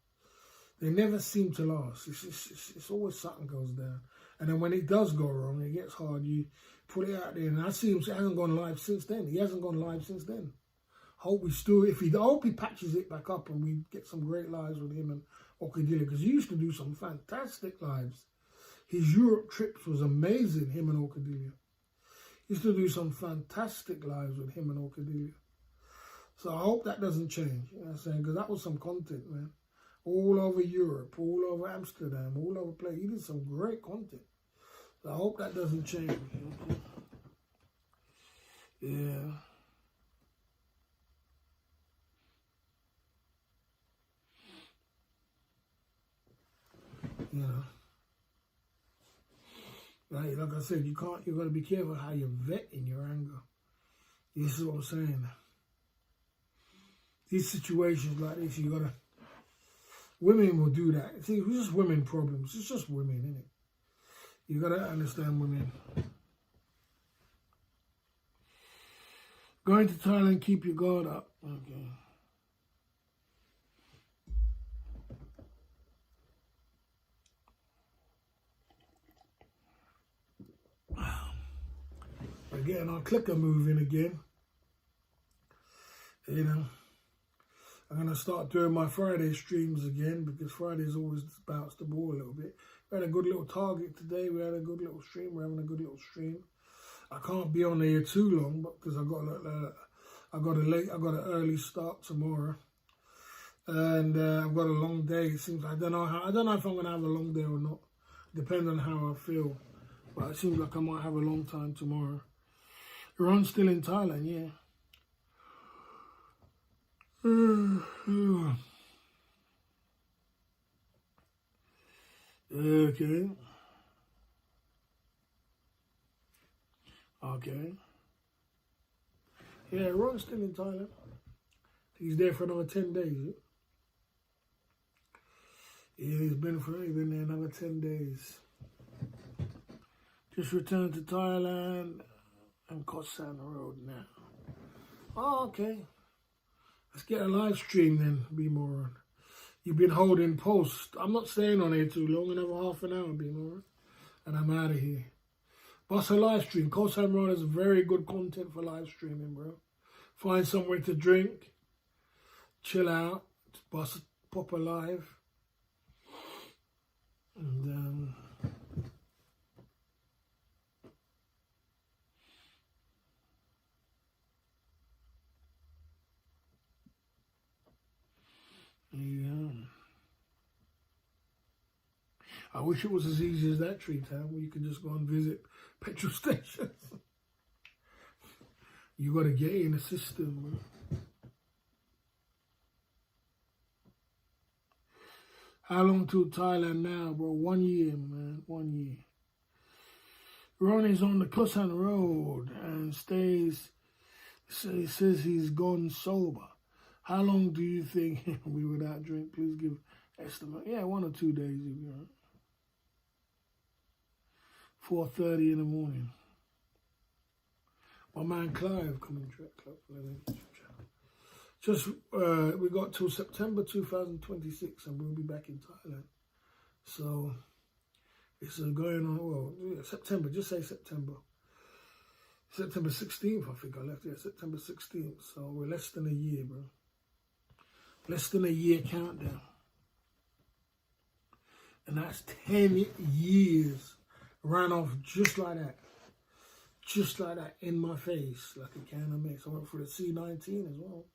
They never seem to last. It's always something goes down. And then when it does go wrong, it gets hard. You put it out there. And I see him, he hasn't gone live since then. He hasn't gone live since then. Hope he patches it back up and we get some great lives with him and Okadila. Because he used to do some fantastic lives. His Europe trips was amazing, him and Okadila. He used to do some fantastic lives with him and Okadila. So I hope that doesn't change. You know what I'm saying? Because that was some content, man. All over Europe, all over Amsterdam, all over place. He did some great content. So I hope that doesn't change. Yeah. You know. Like I said, you've got to be careful how you vet in your anger. This is what I'm saying. These situations like this, you got to... Women will do that. See, it's just women problems. It's just women, isn't it? You got to understand women. Going to Thailand, keep your guard up. Okay. Again, our clicker moving again. You know. I'm going to start doing my Friday streams again because Fridays always bounce the ball a little bit. We had a good little target today. We had a good little stream. We're having a good little stream. I can't be on there too long because I got an early start tomorrow, and I've got a long day. It seems I don't know if I'm going to have a long day or not. Depends on how I feel. But it seems like I might have a long time tomorrow. Ron's still in Thailand, yeah. Okay. Yeah, Ron's still in Thailand. He's there for another 10 days. Yeah, he's been there another 10 days. Just returned to Thailand and Koh San Road now. Oh, okay. Let's get a live stream then, be moron. You've been holding post. I'm not staying on here too long, another half an hour, be moron. And I'm out of here. Bust a live stream. Koh San Road is very good content for live streaming, bro. Find somewhere to drink, chill out, pop a live. And yeah. I wish it was as easy as that, Tree Town, where you could just go and visit petrol stations. You got to get in the system, bro. How long to Thailand now, bro? 1 year, man. 1 year. Ron is on the Koh San Road and stays. He says he's gone sober. How long do you think he'll be without drink? Please give estimate. Yeah, 1 or 2 days. You'll be all right. 4:30 in the morning. My man Clive coming to Just we got till September 2026, and we'll be back in Thailand. So it's going on. Well, yeah, September. Just say September. September 16th, I think I left. Yeah, September 16th. So we're less than a year, bro. Less than a year countdown. And that's 10 years ran off just like that. Just like that, in my face, like a can of mix. I went for the C19 as well.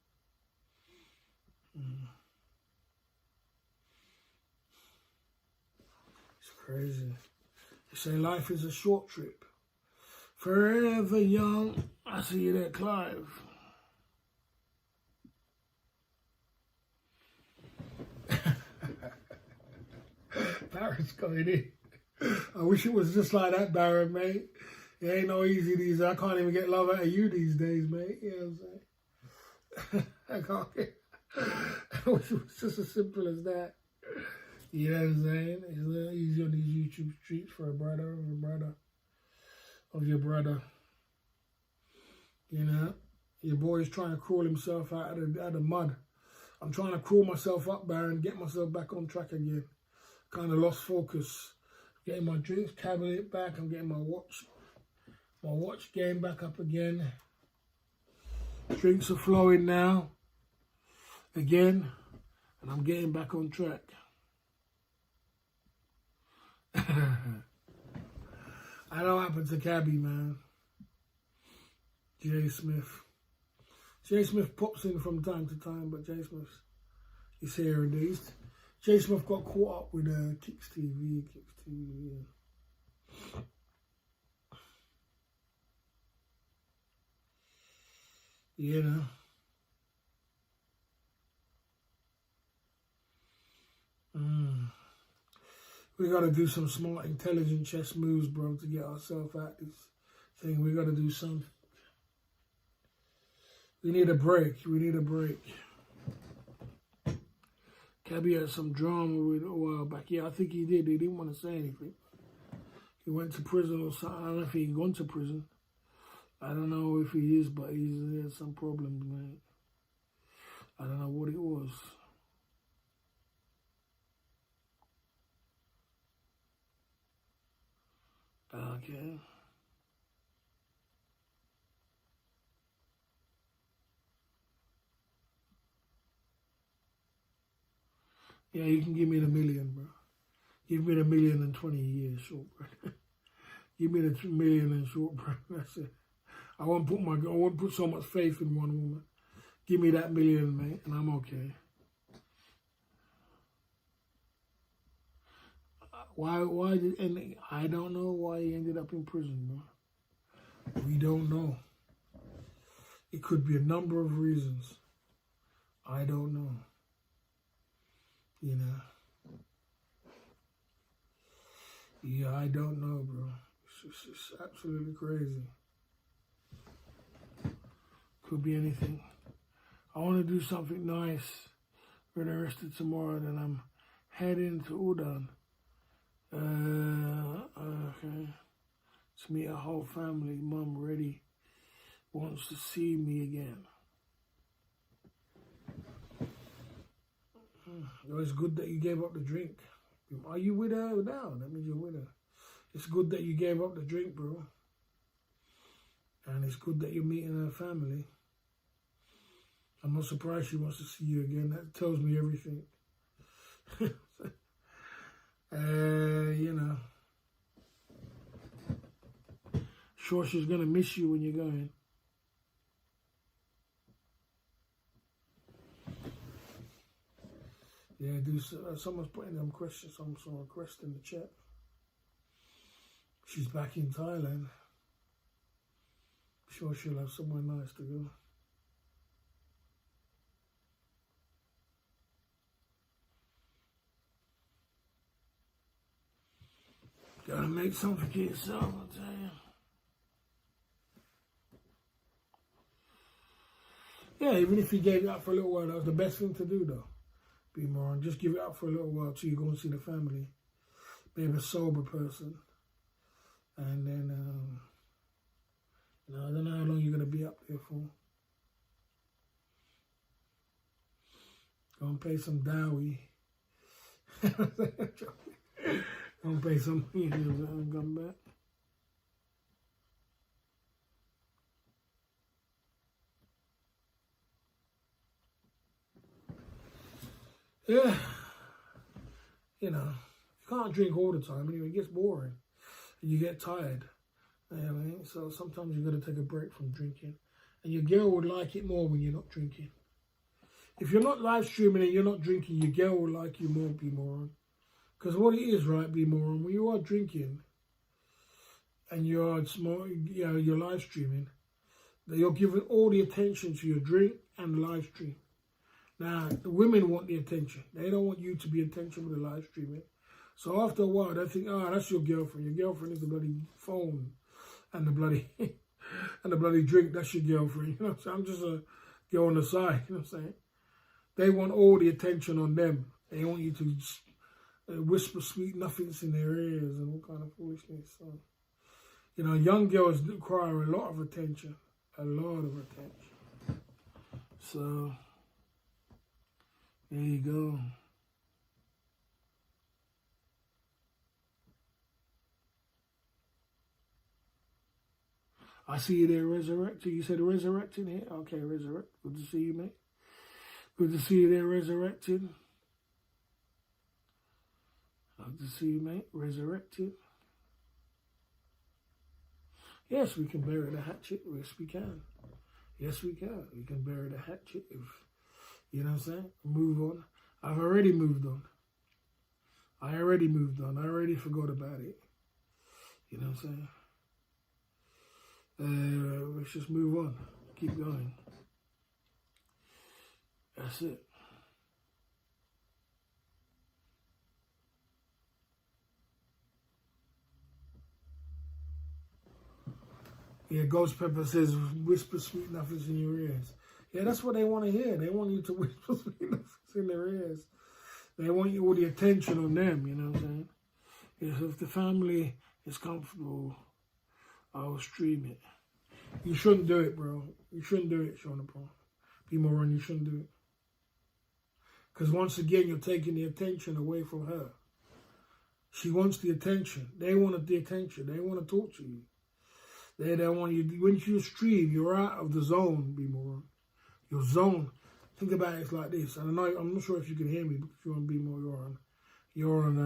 It's crazy. They say life is a short trip. Forever young. I see you there, Clive. Barrett's coming in. I wish it was just like that, Barrett, mate. It ain't no easy these days. I can't even get love out of you these days, mate. You know what I'm saying? I can't get... I wish it was just as simple as that. You know what I'm saying? It's a little easy on these YouTube streets for a brother of your brother. You know? Your boy's trying to crawl himself out of the mud. I'm trying to crawl myself up, Baron, get myself back on track again. Kind of lost focus. Getting my drinks cabinet back. I'm getting my watch game back up again. Drinks are flowing now. Again. And I'm getting back on track. I know what happened to Cabby, man. Jay Smith. Jay Smith pops in from time to time, but Jay Smith is here and there. Jay Smith got caught up with Kicks TV. Yeah. You know. We got to do some smart, intelligent chess moves, bro, to get ourselves out this thing. We got to do something. We need a break. We need a break. Cabby had some drama with a while back. Yeah, I think he did. He didn't want to say anything. He went to prison or something. I don't know if he's gone to prison. I don't know if he is, but he had some problems, man. I don't know what it was. Okay. Yeah, you can give me the million, bro. Give me the million in 20 years, short, bro. Give me the million in short, bro. That's it. I won't put so much faith in one woman. Give me that million, mate, and I'm okay. Why did, and I don't know why he ended up in prison, bro. We don't know. It could be a number of reasons. I don't know. You know. Yeah, I don't know, bro. It's absolutely crazy. Could be anything. I want to do something nice for the rest of tomorrow, then I'm heading to Udon. Okay. To meet a whole family. Mum ready. Wants to see me again. Oh, it's good that you gave up the drink. Are you with her now? That means you're with her. It's good that you gave up the drink, bro. And it's good that you're meeting her family. I'm not surprised she wants to see you again. That tells me everything. You know. Sure, she's going to miss you when you're going. Yeah, someone's putting them questions, some request in the chat. She's back in Thailand. Sure, she'll have somewhere nice to go. Gotta make something for yourself, I tell you. Yeah, even if you gave it up for a little while, that was the best thing to do, though. Be more, just give it up for a little while till you go and see the family. Maybe a sober person. And then, you know, I don't know how long you're going to be up there for. Go and pay some dowry. Go and pay some and come back. Yeah, you know, you can't drink all the time anyway. It gets boring. You get tired. You know what I mean? So sometimes you got to take a break from drinking. And your girl would like it more when you're not drinking. If you're not live streaming and you're not drinking, your girl will like you more, be moron. Because what it is, right, be moron, when you are drinking and you're small, you know, you're live streaming, that you're giving all the attention to your drink and live stream. Now, the women want the attention. They don't want you to be attention with the live streaming. So after a while, they think, oh, that's your girlfriend. Your girlfriend is the bloody phone and the bloody and the bloody drink. That's your girlfriend. You know what I'm saying? I'm just a girl on the side. You know what I'm saying? They want all the attention on them. They want you to just, whisper sweet nothings in their ears and all kind of foolishness. So, you know, young girls require a lot of attention. A lot of attention. So, there you go. I see you there, Resurrected. You said Resurrected here? Okay, Resurrect. Good to see you, mate. Good to see you there, Resurrected. Good to see you, mate. Resurrected. Yes, we can bury the hatchet. Yes, we can. Yes, we can. We can bury the hatchet if, you know what I'm saying? Move on. I've already moved on. I already moved on. I already forgot about it. You know what I'm saying? Let's just move on. Keep going. That's it. Yeah, Ghost Pepper says, whisper sweet nothings in your ears. Yeah, that's what they want to hear. They want you to whisper sweet nothings in their ears. They want you all the attention on them, you know what I'm saying? Yeah, so if the family is comfortable, I'll stream it. You shouldn't do it, bro. You shouldn't do it, Shauna Paul. Be moron, you shouldn't do it. Because once again, you're taking the attention away from her. She wants the attention. They want the attention. They want to talk to you. They don't want you. When you stream, you're out of the zone, be moron. Your zone. Think about it like this. And I know, I'm not sure if you can hear me, because you're on Be More, you're on,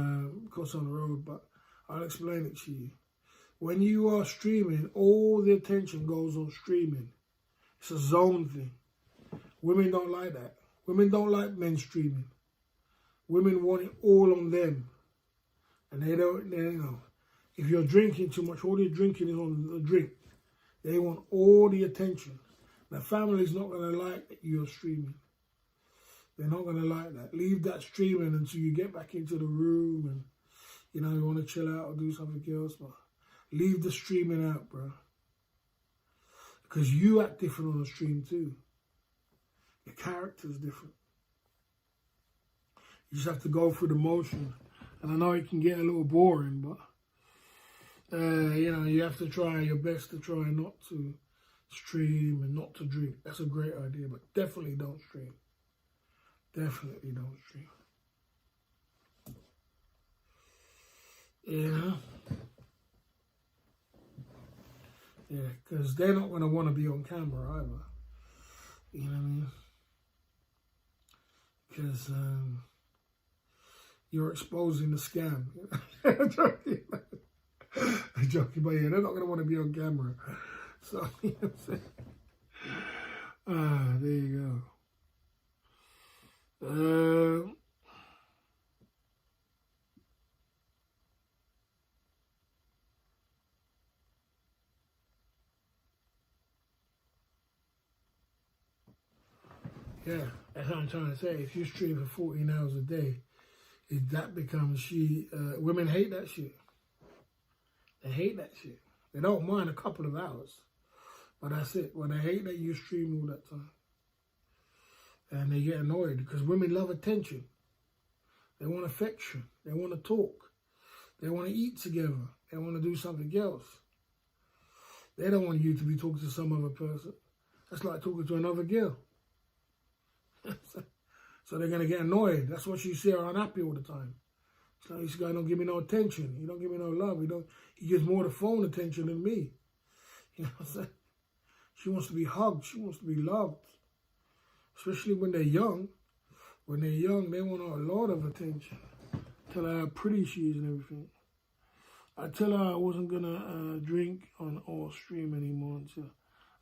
of course, on the road, but I'll explain it to you. When you are streaming, all the attention goes on streaming. It's a zone thing. Women don't like that. Women don't like men streaming. Women want it all on them. And they don't, you know, if you're drinking too much, all you're drinking is on the drink. They want all the attention. The family's not going to like that you're streaming. They're not going to like that. Leave that streaming until you get back into the room and, you know, you want to chill out or do something else. But leave the streaming out, bro. Because you act different on the stream too. Your character's different. You just have to go through the motion. And I know it can get a little boring, but, you know, you have to try your best to try not to stream and not to drink. That's a great idea, but definitely don't stream. Definitely don't stream. Yeah. Yeah, because they're not going to want to be on camera either. You know what I mean? Because you're exposing the scam. I'm joking, but yeah, they're not going to want to be on camera. So, you know what I'm saying? There you go. Yeah, that's what I'm trying to say. If you stream for 14 hours a day, if that becomes women hate that shit. They hate that shit. They don't mind a couple of hours, but that's it. Well, they hate that you stream all that time. And they get annoyed because women love attention. They want affection. They want to talk. They want to eat together. They want to do something else. They don't want you to be talking to some other person. That's like talking to another girl. So they're going to get annoyed. That's why she see her unhappy all the time. It's like, this guy don't give me no attention. He don't give me no love. He gives more the phone attention than me. You know what I'm saying? She wants to be hugged. She wants to be loved. Especially when they're young. When they're young, they want a lot of attention. Tell her how pretty she is and everything. I tell her I wasn't going to drink on all stream anymore until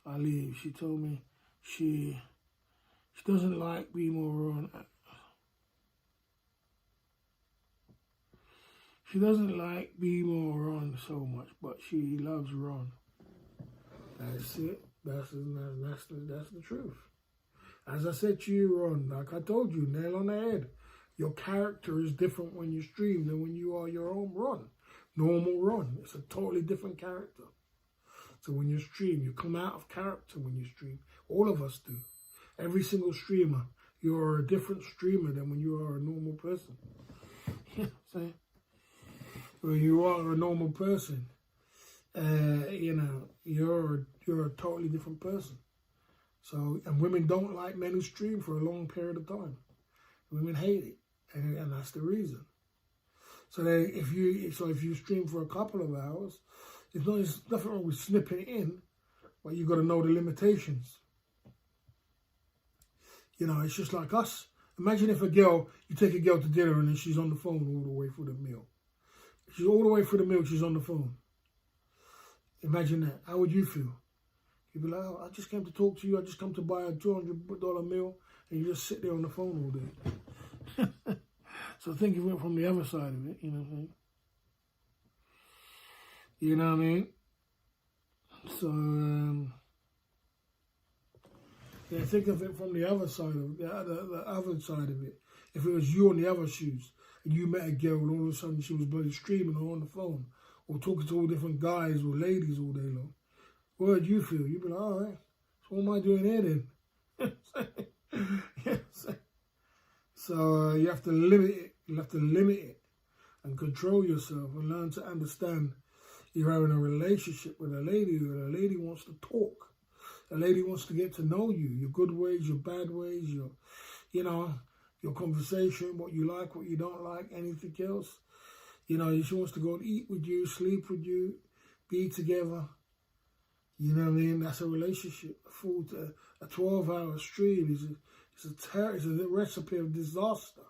I leave. She told me she doesn't like being around. She doesn't like being around so much, but she loves Ron. That's it. That's the truth. As I said to you, Ron, like I told you, nail on the head. Your character is different when you stream than when you are your own Ron. Normal Ron. It's a totally different character. So when you stream, you come out of character when you stream. All of us do. Every single streamer, you're a different streamer than when you are a normal person. You know what I'm saying? When you are a normal person, you know, you're a totally different person. So, and women don't like men who stream for a long period of time. Women hate it, and that's the reason. So if you stream for a couple of hours, there's nothing wrong with snipping it in, but you got to know the limitations. You know, it's just like us. Imagine if you take a girl to dinner and then she's on the phone all the way through the meal. She's all the way through the meal, she's on the phone. Imagine that. How would you feel? You'd be like, oh, I just came to talk to you. I just come to buy a $200 meal, and you just sit there on the phone all day. So think of it from the other side of it, you know what I mean? You know what I mean? So, yeah, think of it from the other side of it, the other side of it. If it was you on the other shoes, and you met a girl and all of a sudden she was bloody streaming or on the phone, or talking to all different guys or ladies all day long, what would you feel? You'd be like, all right, so what am I doing here then? So you have to limit it. You have to limit it and control yourself and learn to understand you're having a relationship with a lady, and a lady wants to talk. A lady wants to get to know you, your good ways, your bad ways, your conversation, what you like, what you don't like, anything else. You know, she wants to go and eat with you, sleep with you, be together. You know what I mean? That's a relationship. A 12-hour stream is a recipe of disaster,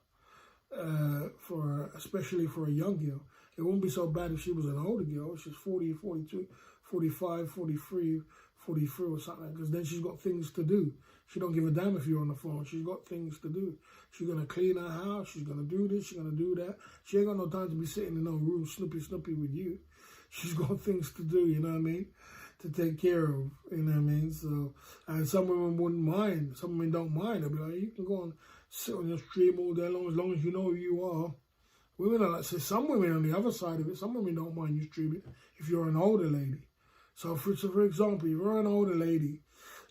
especially for a young girl. It wouldn't be so bad if she was an older girl. She's 40, 42, 45, 43, 43 or something, because then she's got things to do. She don't give a damn if you're on the phone. She's got things to do. She's going to clean her house. She's going to do this. She's going to do that. She ain't got no time to be sitting in no room snoopy with you. She's got things to do, you know what I mean, to take care of, you know what I mean? So, and some women wouldn't mind. Some women don't mind. They'll be like, you can go and sit on your stream all day long as you know who you are. Women are like, so some women on the other side of it, some women don't mind you streaming if you're an older lady. So for example, if you're an older lady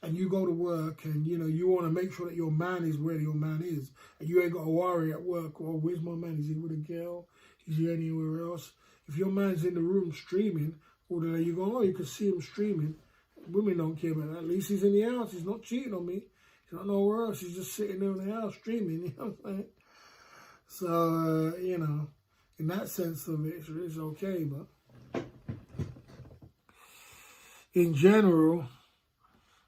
and you go to work and, you know, you want to make sure that your man is where your man is, and you ain't got to worry at work, well, where's my man? Is he with a girl? Is he anywhere else? If your man's in the room streaming, all the day you go, oh, you can see him streaming. Women don't care about that. At least he's in the house. He's not cheating on me. He's not nowhere else. He's just sitting there in the house streaming, you know what I'm saying? So, you know, in that sense of it, it's okay, but in general,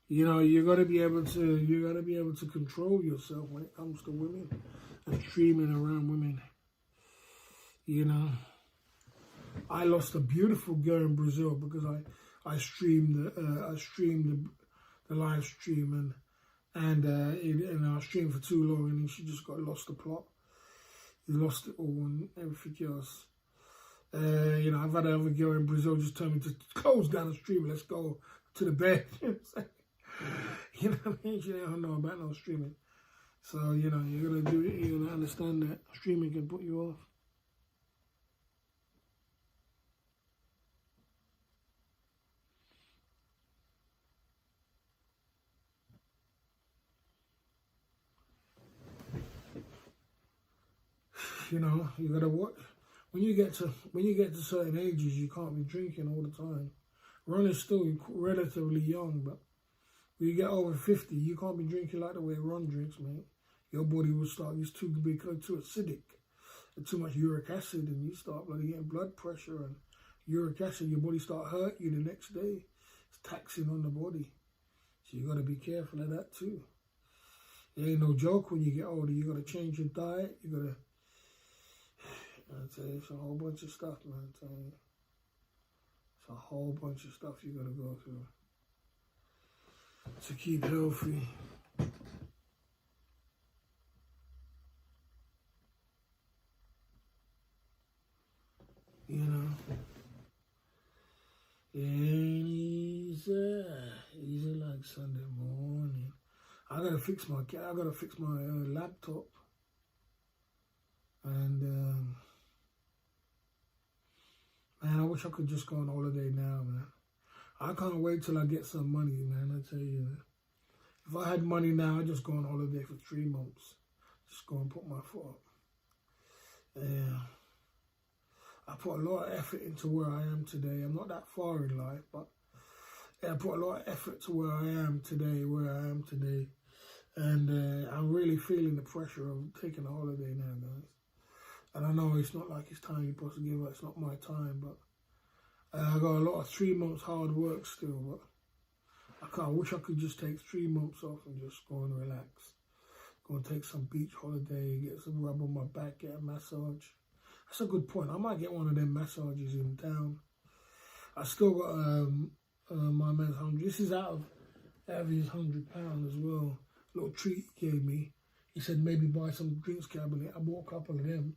you know, you gotta be able to control yourself when it comes to women and streaming around women. You know, I lost a beautiful girl in Brazil because I streamed the live stream and I streamed for too long, and then she just got lost the plot. You lost it all and everything else. You know, I've had another girl in Brazil just tell me to close down the stream. Let's go to the bed. You know what I mean? She don't know about no streaming. So, you know, you gotta do it. You gotta understand that streaming can put you off. You know, you gotta watch. When you get to certain ages, you can't be drinking all the time. Ron is still relatively young, but when you get over 50, you can't be drinking like the way Ron drinks, mate. your body will start, it's too acidic, and too much uric acid, and you start bloody getting blood pressure and uric acid, your body start hurt you the next day. It's taxing on the body. So you got to be careful of that too. It ain't no joke when you get older. You got to change your diet. You got to, I tell you, it's a whole bunch of stuff, man. I tell you. It's a whole bunch of stuff you got to go through to keep healthy. You know, it ain't easy like Sunday morning. I gotta fix my laptop, and man, I wish I could just go on holiday now, man. I can't wait till I get some money, man. I tell you, if I had money now, I'd just go on holiday for 3 months. Just go and put my foot up. Yeah. I put a lot of effort into where I am today. I'm not that far in life, but yeah, I put a lot of effort to where I am today, And I'm really feeling the pressure of taking a holiday now, guys. And I know it's not like it's time you're supposed to give up. It's not my time, but I got a lot of 3 months hard work still, but I wish I could just take 3 months off and just go and relax. Go and take some beach holiday, get some rub on my back, get a massage. That's a good point. I might get one of them massages in town. I still got my man's 100. This is out of his £100 as well. Little treat he gave me. He said maybe buy some drinks cabinet. I bought a couple of them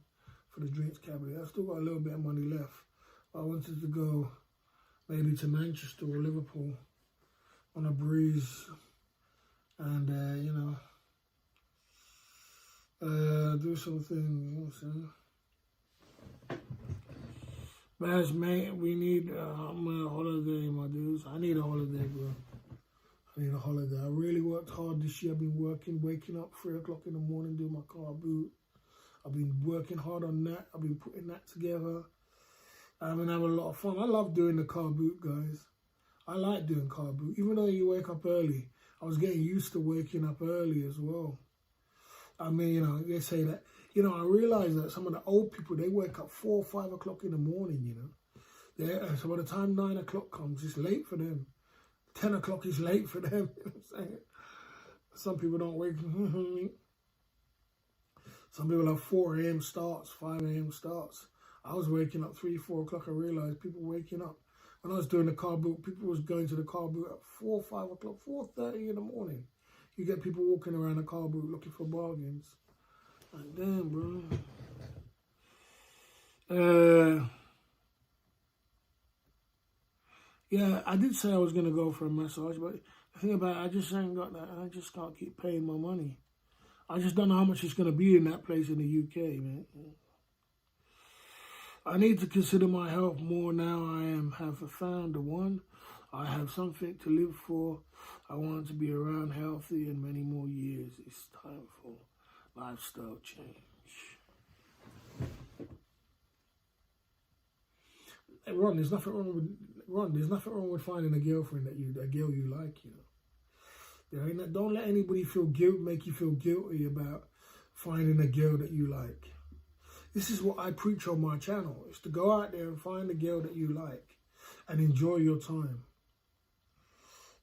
for the drinks cabinet. I still got a little bit of money left. I wanted to go maybe to Manchester or Liverpool on a breeze and, do something, you know what I'm saying? But mate, we need a holiday, my dudes. I need a holiday, bro. I need a holiday. I really worked hard this year. I've been waking up 3 o'clock in the morning, doing my car boot. I've been working hard on that. I've been putting that together. I've been having a lot of fun. I love doing the car boot, guys. I like doing car boot. Even though you wake up early, I was getting used to waking up early as well. I mean, they say that, I realize that some of the old people, they wake up 4 or 5 o'clock in the morning, So by the time 9 o'clock comes, it's late for them. 10 o'clock is late for them, you know what I'm saying? Some people don't wake up. Some people have 4 a.m. starts, 5 a.m. starts. I was waking up 3, 4 o'clock. I realized people waking up. When I was doing the car boot, people was going to the car boot at 4, 5 o'clock, 4:30 in the morning. You get people walking around the car boot looking for bargains. Like, damn, bro. Yeah, I did say I was going to go for a massage, but the thing about it, I just ain't got that. I just can't keep paying my money. I just don't know how much it's going to be in that place in the UK, man. I need to consider my health more now. I have found the one. I have something to live for. I want to be around healthy in many more years. It's time for lifestyle change. Hey, Ron, there's nothing wrong with finding a girlfriend a girl you like, Don't let anybody make you feel guilty about finding a girl that you like. This is what I preach on my channel, is to go out there and find a girl that you like and enjoy your time.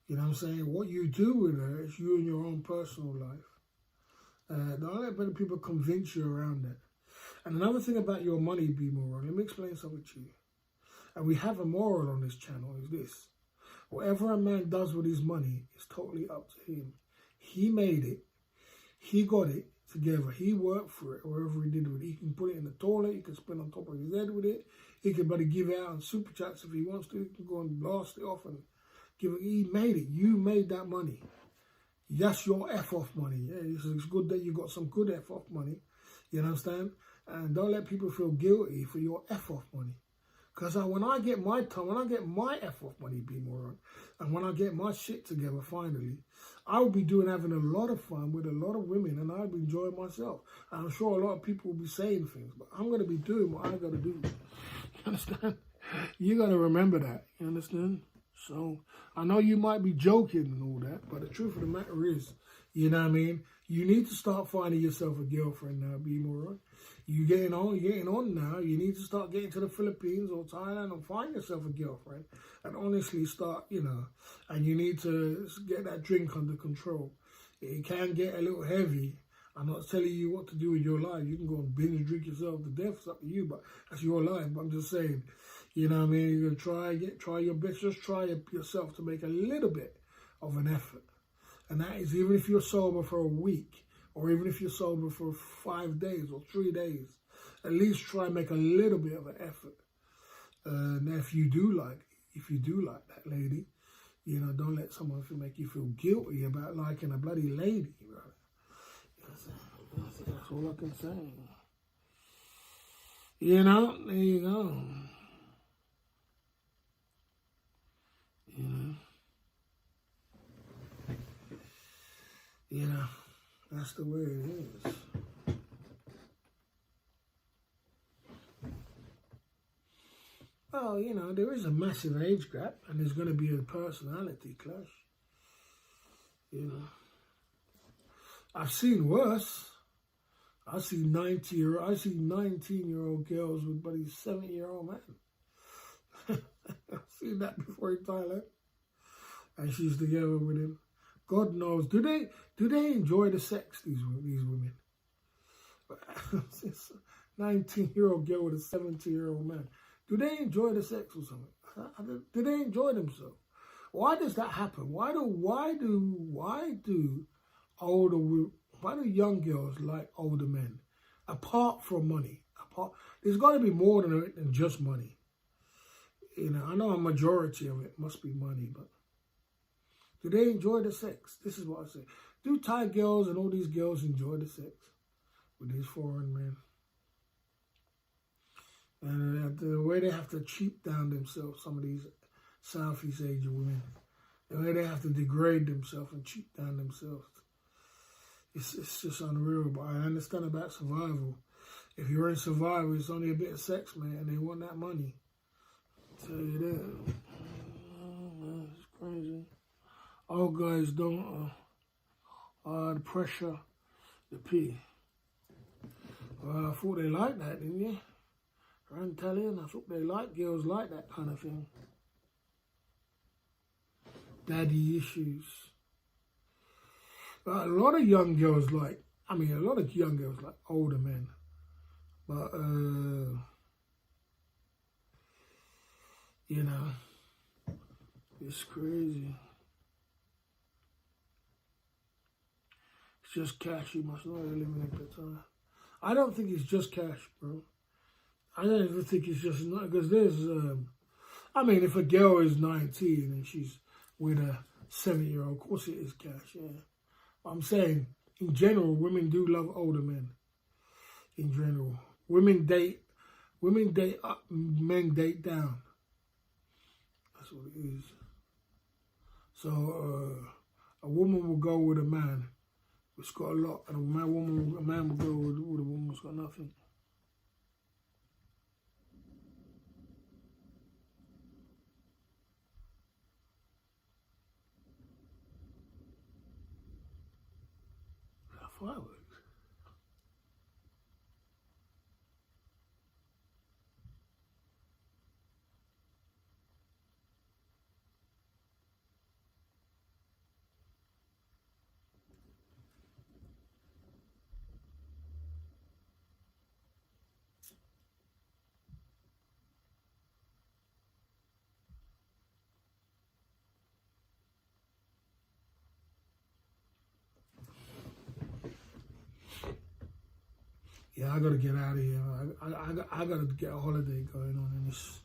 You know what I'm saying? What you do with her is you and your own personal life. Don't let other people convince you around that. And another thing about your money, B-Moron, let me explain something to you. And we have a moral on this channel, is this. Whatever a man does with his money is totally up to him. He made it. He got it together. He worked for it, whatever he did with it. He can put it in the toilet. He can spin on top of his head with it. He can give it out on super chats if he wants to. He can go and blast it off and give it. He made it. You made that money. That's your F-off money. Yeah, it's good that you got some good F-off money. You understand? And don't let people feel guilty for your F-off money. Because when I get my time, when I get my F-off money, B-Moron, and when I get my shit together finally, I will be having a lot of fun with a lot of women, and I'll be enjoying myself. And I'm sure a lot of people will be saying things, but I'm going to be doing what I got to do. You understand? You got to remember that. You understand? So I know you might be joking and all that, but the truth of the matter is, You know what I mean? You need to start finding yourself a girlfriend now, be more. You're getting on now. You need to start getting to the Philippines or Thailand and find yourself a girlfriend and honestly start, and you need to get that drink under control. It can get a little heavy. I'm not telling you what to do with your life. You can go and binge drink yourself to death. It's up to you, but that's your life. But I'm just saying, you know what I mean? You're going to try your best. Just try yourself to make a little bit of an effort. And that is even if you're sober for a week, or even if you're sober for 5 days or 3 days, at least try and make a little bit of an effort. Now, if you do like that lady, don't let someone make you feel guilty about liking a bloody lady, bro. That's all I can say. There you go. That's the way it is. Well, there is a massive age gap, and there's going to be a personality clash. I've seen worse. I see 19-year-old girls with bloody 70-year-old man. I've seen that before in Thailand, and she's together with him. God knows. Do they enjoy the sex? These women. 19-year-old girl with a 70-year-old man. Do they enjoy the sex or something? Do they enjoy themselves? Why does that happen? Why do young girls like older men? Apart from money, there's got to be more than just money. I know a majority of it must be money, but do they enjoy the sex? This is what I say. Do Thai girls and all these girls enjoy the sex with these foreign men? And the way they have to cheat down themselves, some of these Southeast Asian women, the way they have to degrade themselves and cheat down themselves, it's just unreal. But I understand about survival. If you're in survival, it's only a bit of sex, man, and they want that money. I'll tell you that. It's crazy. Oh, guys, don't the pressure, the pee. Well, I thought they liked that, didn't you? I'm telling you, I thought they like girls like that kind of thing. Daddy issues. A lot of young girls like older men. But, it's crazy. It's just cash. You must know eliminate the time. I don't think it's just cash, bro. I don't even think it's just not, because there's, if a girl is 19 and she's with a 7-year-old, of course it is cash, yeah. But I'm saying, in general, women do love older men. In general. Women date up, men date down. That's what it is. So, a woman will go with a man who's got a lot, and a man will go with a woman who's got nothing. Fireworks. Yeah, I gotta get out of here. I gotta get a holiday going on in this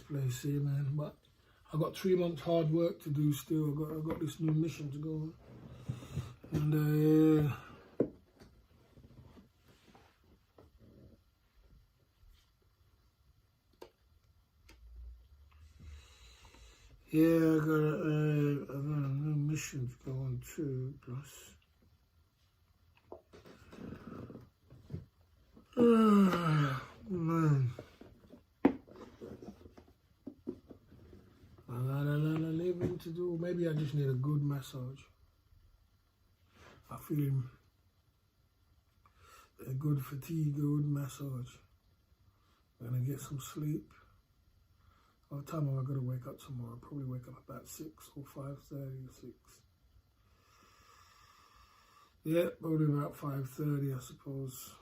place here, man. But I got 3 months hard work to do still. I got this new mission to go on. And I got a new mission to go on too. Plus. Man. A lot of living to do. Maybe I just need a good massage. feeling a good fatigue, good massage. Gonna get some sleep. What time am I gonna wake up tomorrow? I'll probably wake up about 6 or 5:30 or 6. Yeah, probably about 5:30, I suppose.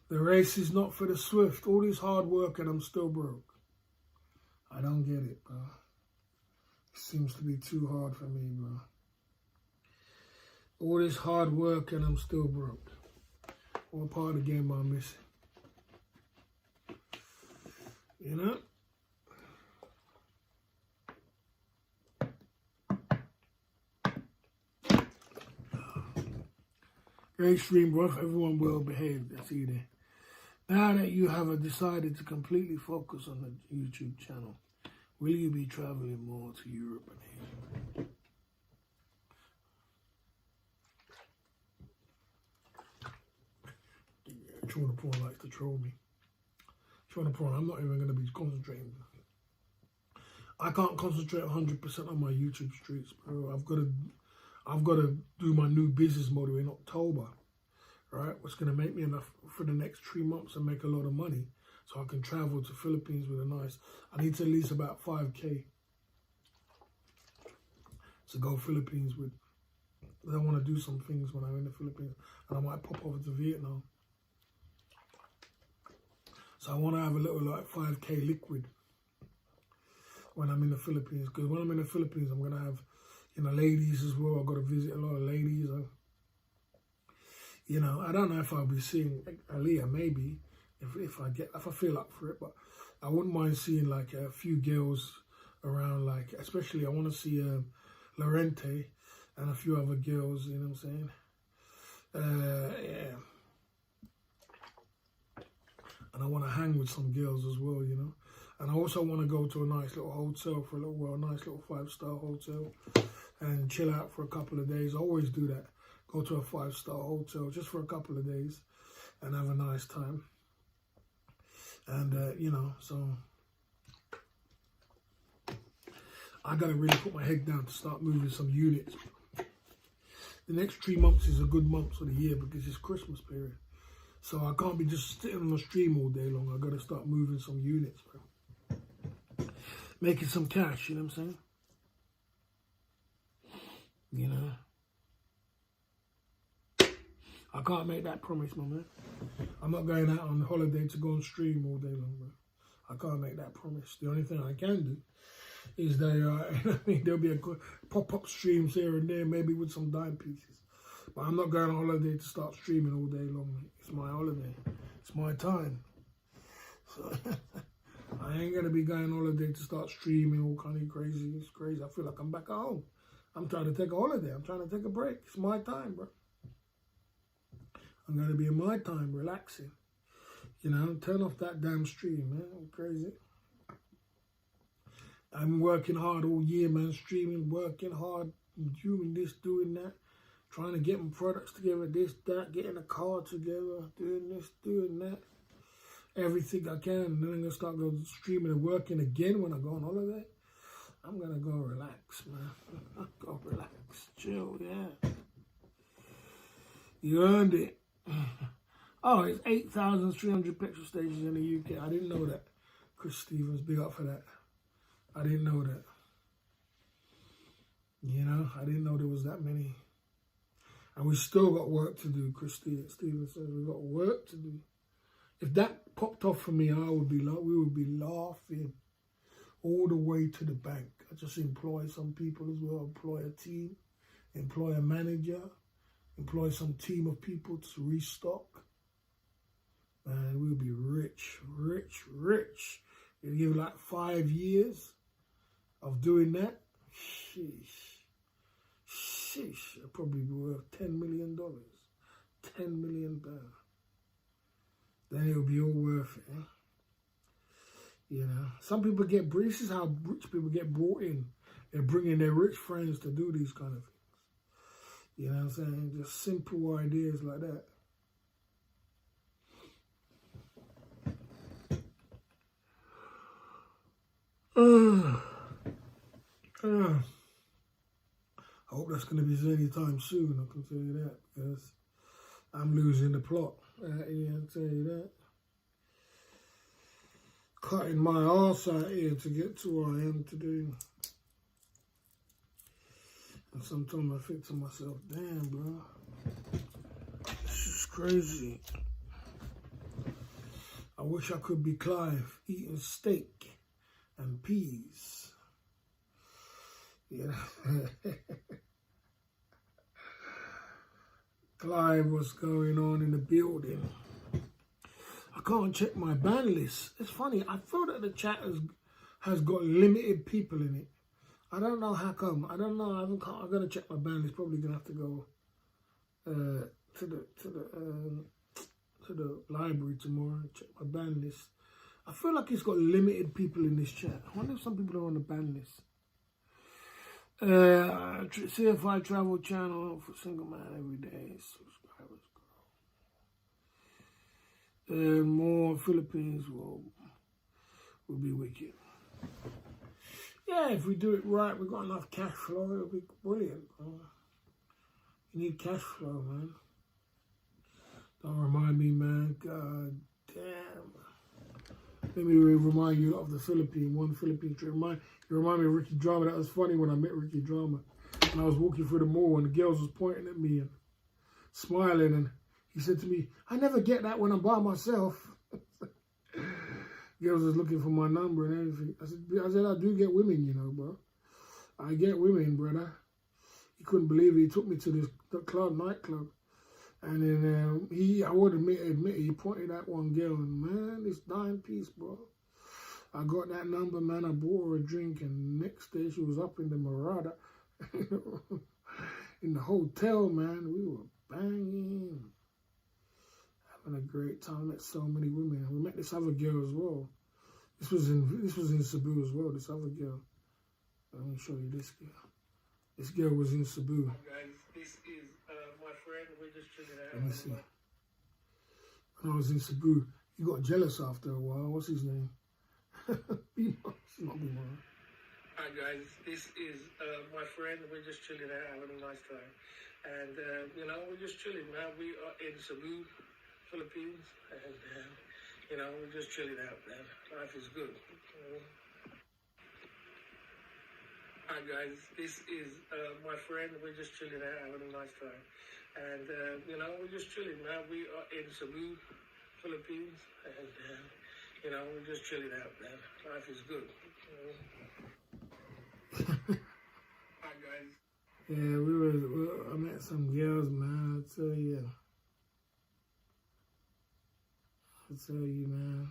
The race is not for the swift. All this hard work and I'm still broke. I don't get it, bro. It seems to be too hard for me, bro. All this hard work and I'm still broke. What part of the game am I missing? You know? Great stream, bro. Everyone well behaved. I see there. Now that you have decided to completely focus on the YouTube channel, will you be traveling more to Europe and Asia? Trying to porn likes to troll me. Trying to porn, I'm not even going to be concentrating. I can't concentrate 100% on my YouTube streets, bro. I've got to do my new business model in October, right? What's going to make me enough for the next 3 months and make a lot of money so I can travel to Philippines with a nice, I need to at least about 5K to go Philippines with. I want to do some things when I'm in the Philippines, and I might pop over to Vietnam. So I want to have a little like 5K liquid when I'm in the Philippines, because when I'm in the Philippines, I'm going to have, you know, ladies as well. I've got to visit a lot of ladies. You know, I don't know if I'll be seeing Aliyah, maybe, if I feel up for it, but I wouldn't mind seeing like a few girls around, like, especially I want to see Lorente and a few other girls, you know what I'm saying? Yeah. And I want to hang with some girls as well, you know. And I also want to go to a nice little hotel for a little while, a nice little 5-star hotel, and chill out for a couple of days. I always do that. Go to a 5-star hotel just for a couple of days and have a nice time. And, you know, so I got to really put my head down to start moving some units. The next 3 months is a good month of the year because it's Christmas period. So I can't be just sitting on the stream all day long. I got to start moving some units, bro. Making some cash, you know what I'm saying? You know? I can't make that promise, my man. I'm not going out on holiday to go and stream all day long, bro. I can't make that promise. The only thing I can do is there'll be a pop-up streams here and there, maybe with some dime pieces. But I'm not going on holiday to start streaming all day long, mate. It's my holiday. It's my time. So I ain't going to be going on holiday to start streaming all kind of crazy. It's crazy. I feel like I'm back at home. I'm trying to take a holiday. I'm trying to take a break. It's my time, bro. I'm going to be in my time, relaxing. You know, turn off that damn stream, man. I'm crazy. I'm working hard all year, man. Streaming, working hard, doing this, doing that. Trying to get my products together, this, that, getting a car together, doing this, doing that. Everything I can. And then I'm going to start going streaming and working again when I go on holiday. I'm going to go relax, man. Go relax. Chill, yeah. You earned it. Oh, it's 8,300 petrol stations in the UK. I didn't know that. Chris Stevens, big up for that. I didn't know that. You know, I didn't know there was that many. And we still got work to do, Chris Stevens says. We've got work to do. If that popped off for me, we would be laughing all the way to the bank. I just employ some people as well, employ a team, employ a manager, employ some team of people to restock. And we'll be rich, rich, rich. We'll give like 5 years of doing that. Sheesh, it'll probably be worth $10 million. £10 million. Then it'll be all worth it, eh? You know, some people get, this is how rich people get brought in. They're bringing their rich friends to do these kind of things. You know what I'm saying? Just simple ideas like that. I hope that's going to be anytime soon, I can tell you that, because I'm losing the plot. Yeah, I'll tell you that. Cutting my arse out here to get to where I am today. And sometimes I think to myself, damn, bro, this is crazy. I wish I could be Clive, eating steak and peas. Yeah. Clive, what's going on in the building? I can't check my ban list. It's funny, I feel that the chat has got limited people in it. I don't know how come. I don't know. I'm gonna check my ban list. Probably gonna have to go to the library tomorrow and check my ban list. I feel like it's got limited people in this chat. I wonder if some people are on the ban list. CFI travel channel for single man every day. Subscribers grow. More Philippines will be wicked. Yeah, if we do it right, we've got enough cash flow, it'll be brilliant, bro. You need cash flow, man. Don't remind me, man. God damn. Let me remind you of the one Philippine trip. You remind me of Ricky Drama. That was funny when I met Ricky Drama. And I was walking through the mall and the girls was pointing at me and smiling. And he said to me, I never get that when I'm by myself. Girls was looking for my number and everything. I said, I do get women, you know, bro. I get women, brother. He couldn't believe it. He took me to this nightclub. And then I would admit it, he pointed at one girl and, man, it's dying piece, bro. I got that number, man. I bought her a drink and next day she was up in the Marada. In the hotel, man. We were banging. Having a great time. Met so many women. We met this other girl as well. This was in Cebu as well, this other girl. Let me show you this girl. This girl was in Cebu. Guys, this is my friend. We're just chilling out. Let me see. When I was in Cebu, he got jealous after a while. What's his name? Bimo. It's not Bimo. Hi guys, this is my friend. We're just chilling out, having a nice time. And, you know, we're just chilling now. We are in Cebu, Philippines. And, you know, we're just chilling out, man. Life is good. Hi guys, this is my friend. We're just chilling out, having a nice time. And, you know, we're just chilling now. We are in Cebu, Philippines. And, you know, we're just chilling out, man. Life is good. Hi guys. Yeah, I met some girls, man. I tell you, man.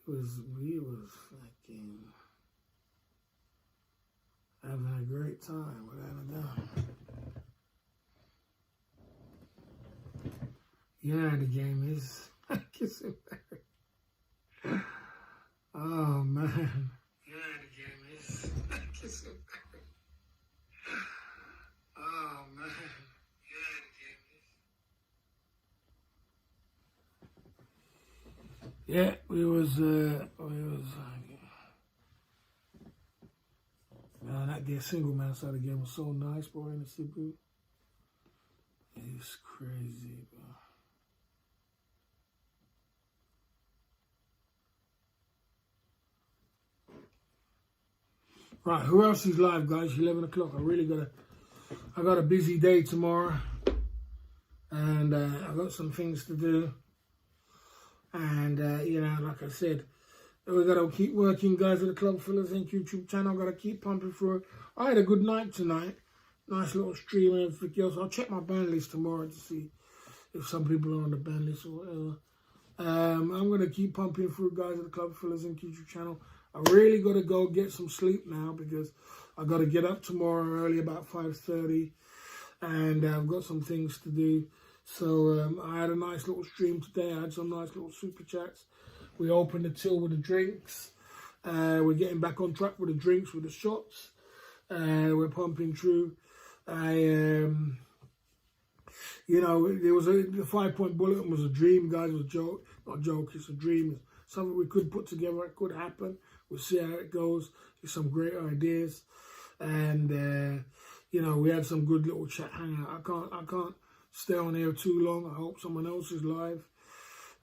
We was fucking having a great time, without a doubt. You know how the game is. Kissing Mary. Oh, man. You know how the game is. Kissing Mary. Oh, man. You know how the game is. Yeah, we was man, that get single man side of the game was so nice, boy, in the Cebu. It's crazy, bro. Right, who else is live, guys? 11 o'clock. I got a busy day tomorrow. And I got some things to do. And, you know, like I said, we got to keep working, guys, at the Club Fillers Inc. YouTube channel. Got to keep pumping through it. I had a good night tonight. Nice little stream and everything else. I'll check my band list tomorrow to see if some people are on the band list or whatever. I'm going to keep pumping through, guys, at the Club Fillers Inc. YouTube channel. I really got to go get some sleep now because I got to get up tomorrow early, about 5:30. And I've got some things to do. So I had a nice little stream today. I had some nice little super chats. We opened the till with the drinks. We're getting back on track with the drinks, with the shots. We're pumping through. You know, the 5-point bulletin was a dream, guys. It was a joke. Not a joke, it's a dream. It's something we could put together. It could happen. We'll see how it goes. There's some great ideas, and you know, we had some good little chat hangout. I can't stay on here too long. I hope someone else is live,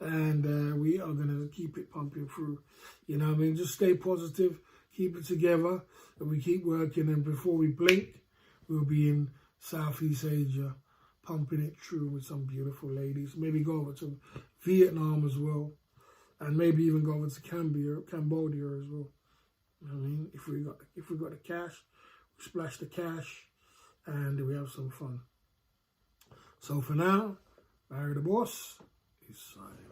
and we are gonna keep it pumping through. You know what I mean? Just stay positive, keep it together, and we keep working. And before we blink, we'll be in Southeast Asia, pumping it through with some beautiful ladies. Maybe go over to Vietnam as well, and maybe even go over to Cambodia as well. You know what I mean? If we got the cash, we splash the cash, and we have some fun. So for now, Barry the Boss is signing.